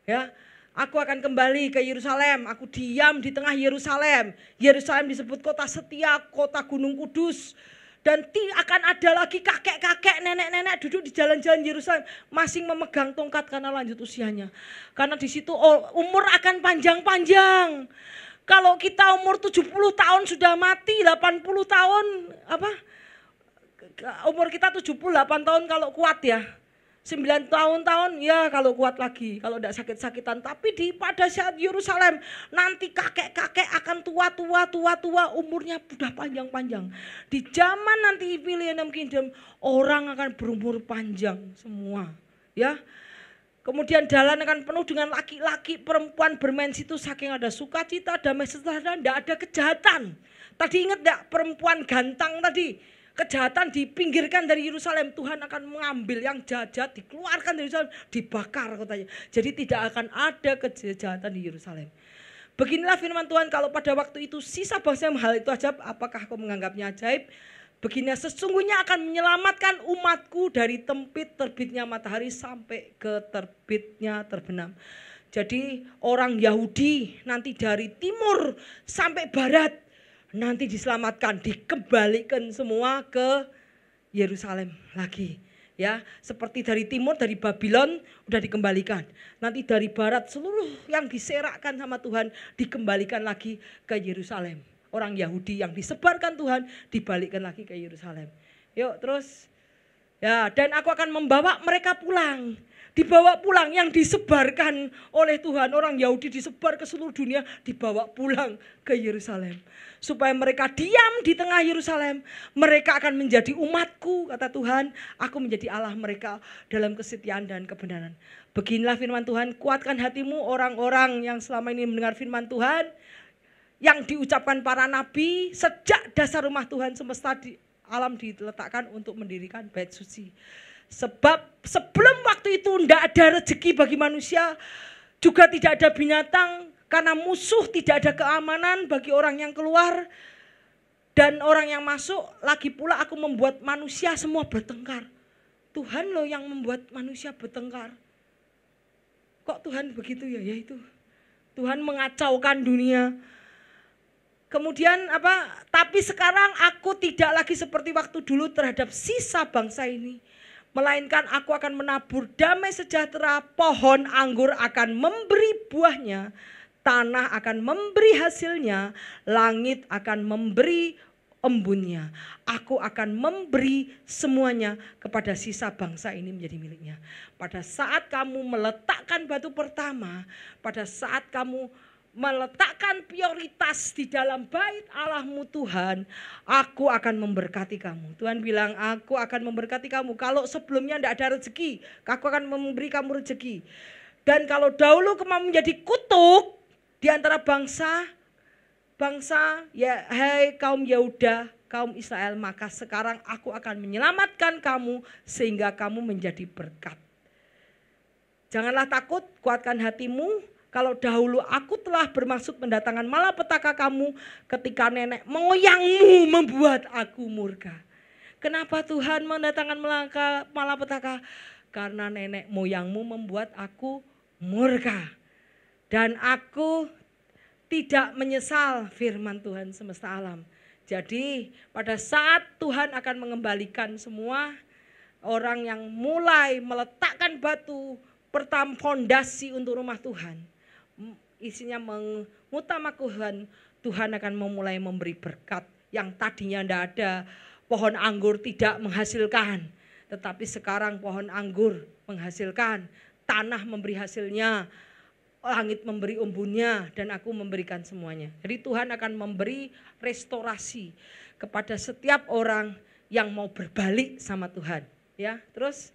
Ya, aku akan kembali ke Yerusalem, aku diam di tengah Yerusalem. Yerusalem disebut kota setia, kota gunung kudus. Dan akan ada lagi kakek-kakek, nenek-nenek duduk di jalan-jalan Yerusalem, masing memegang tongkat karena lanjut usianya. Karena di situ umur akan panjang-panjang. Kalau kita umur 70 tahun sudah mati, 80 tahun, umur kita 78 tahun kalau kuat ya. 9 tahun ya kalau kuat lagi, kalau tidak sakit-sakitan. Tapi pada saat Yerusalem nanti kakek-kakek akan tua, umurnya sudah panjang-panjang. Di zaman nanti Millennium Kingdom orang akan berumur panjang semua, ya. Kemudian jalan akan penuh dengan laki-laki, perempuan bermain situ, saking ada sukacita, damai sejahtera, tidak ada kejahatan. Tadi ingat tidak perempuan gantang tadi? Kejahatan dipinggirkan dari Yerusalem, Tuhan akan mengambil yang jahat dikeluarkan dari Yerusalem, dibakar kotanya. Jadi tidak akan ada kejahatan di Yerusalem. Beginilah firman Tuhan, kalau pada waktu itu sisa bangsa hal itu ajaib, apakah kau menganggapnya ajaib? Begini, sesungguhnya akan menyelamatkan umatku dari terbitnya matahari sampai ke terbitnya terbenam. Jadi orang Yahudi nanti dari timur sampai barat nanti diselamatkan, dikembalikan semua ke Yerusalem lagi. Ya, seperti dari timur, dari Babylon udah dikembalikan. Nanti dari barat seluruh yang diserakkan sama Tuhan dikembalikan lagi ke Yerusalem. Orang Yahudi yang disebarkan Tuhan dibalikkan lagi ke Yerusalem. Yuk terus. Ya, dan aku akan membawa mereka pulang dibawa pulang, yang disebarkan oleh Tuhan. Orang Yahudi disebar ke seluruh dunia, dibawa pulang ke Yerusalem. Supaya mereka diam di tengah Yerusalem. Mereka akan menjadi umatku, kata Tuhan. Aku menjadi Allah mereka dalam kesetiaan dan kebenaran. Beginilah firman Tuhan, kuatkan hatimu orang-orang yang selama ini mendengar firman Tuhan. Yang diucapkan para nabi sejak dasar rumah Tuhan semesta di alam diletakkan untuk mendirikan bait suci. Sebab sebelum waktu itu tidak ada rezeki bagi manusia. Juga tidak ada binatang. Karena musuh, tidak ada keamanan bagi orang yang keluar dan orang yang masuk. Lagi pula aku membuat manusia semua bertengkar. Tuhan loh yang membuat manusia bertengkar. Kok Tuhan begitu ya? Ya itu. Tuhan mengacaukan dunia. Kemudian apa? Tapi sekarang aku tidak lagi seperti waktu dulu terhadap sisa bangsa ini. Melainkan aku akan menabur damai sejahtera, pohon anggur akan memberi buahnya. Tanah akan memberi hasilnya, langit akan memberi embunnya. Aku akan memberi semuanya kepada sisa bangsa ini menjadi miliknya. Pada saat kamu meletakkan batu pertama, pada saat kamu meletakkan prioritas di dalam bait Allahmu Tuhan, aku akan memberkati kamu. Tuhan bilang, aku akan memberkati kamu. Kalau sebelumnya tidak ada rezeki, aku akan memberi kamu rezeki. Dan kalau dahulu kamu menjadi kutuk di antara bangsa, ya hai kaum Yehuda, kaum Israel, maka sekarang aku akan menyelamatkan kamu sehingga kamu menjadi berkat. Janganlah takut, kuatkan hatimu. Kalau dahulu aku telah bermaksud mendatangkan malapetaka kamu ketika nenek moyangmu membuat aku murka. Kenapa Tuhan mendatangkan malapetaka? Karena nenek moyangmu membuat aku murka. Dan aku tidak menyesal, firman Tuhan semesta alam. Jadi pada saat Tuhan akan mengembalikan semua orang yang mulai meletakkan batu pertama fondasi untuk rumah Tuhan, isinya mengutamakan Tuhan akan memulai memberi berkat yang tadinya tidak ada. Pohon anggur tidak menghasilkan, tetapi sekarang pohon anggur menghasilkan, tanah memberi hasilnya, langit memberi embunnya, dan aku memberikan semuanya. Jadi Tuhan akan memberi restorasi kepada setiap orang yang mau berbalik sama Tuhan. Ya, terus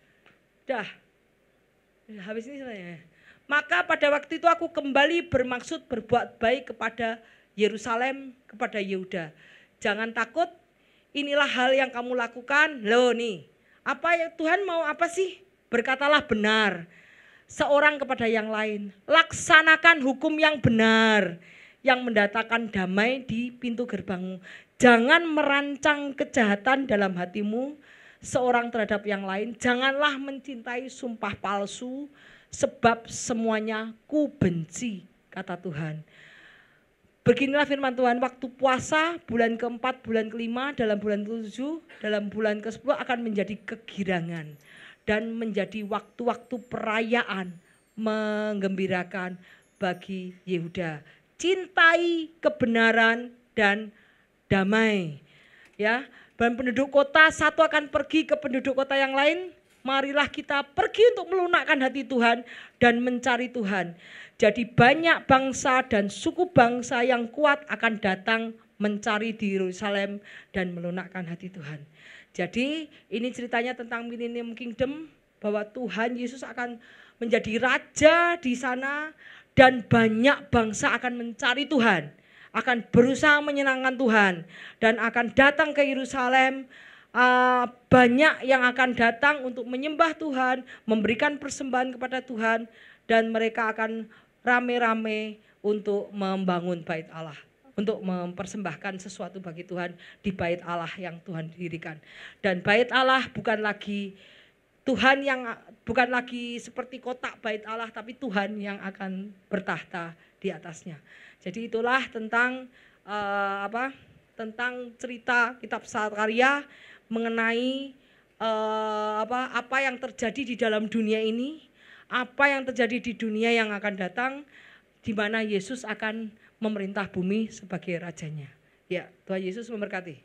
habis ini saya. Maka pada waktu itu aku kembali bermaksud berbuat baik kepada Yerusalem, kepada Yehuda. Jangan takut, inilah hal yang kamu lakukan. Loh nih, apa ya Tuhan mau apa sih? Berkatalah benar. Seorang kepada yang lain, laksanakan hukum yang benar, yang mendatangkan damai di pintu gerbangmu. Jangan merancang kejahatan dalam hatimu seorang terhadap yang lain. Janganlah mencintai sumpah palsu, sebab semuanya ku benci, kata Tuhan. Beginilah firman Tuhan, waktu puasa bulan keempat, bulan kelima, dalam bulan ke-7, dalam bulan ke-10 akan menjadi kegirangan. Dan menjadi waktu-waktu perayaan menggembirakan bagi Yehuda. Cintai kebenaran dan damai. Ya, dan penduduk kota satu akan pergi ke penduduk kota yang lain. Marilah kita pergi untuk melunakkan hati Tuhan dan mencari Tuhan. Jadi banyak bangsa dan suku bangsa yang kuat akan datang mencari di Yerusalem dan melunakkan hati Tuhan. Jadi ini ceritanya tentang Millennium Kingdom, bahwa Tuhan Yesus akan menjadi raja di sana dan banyak bangsa akan mencari Tuhan, akan berusaha menyenangkan Tuhan dan akan datang ke Yerusalem. Banyak yang akan datang untuk menyembah Tuhan, memberikan persembahan kepada Tuhan, dan mereka akan rame-rame untuk membangun bait Allah, untuk mempersembahkan sesuatu bagi Tuhan di bait Allah yang Tuhan dirikan. Dan bait Allah bukan lagi Tuhan yang bukan lagi seperti kotak bait Allah, tapi Tuhan yang akan bertahta di atasnya. Jadi itulah tentang tentang cerita kitab Sakarya mengenai apa yang terjadi di dalam dunia ini, apa yang terjadi di dunia yang akan datang, di mana Yesus akan memerintah bumi sebagai rajanya. Ya, Tuhan Yesus memberkati.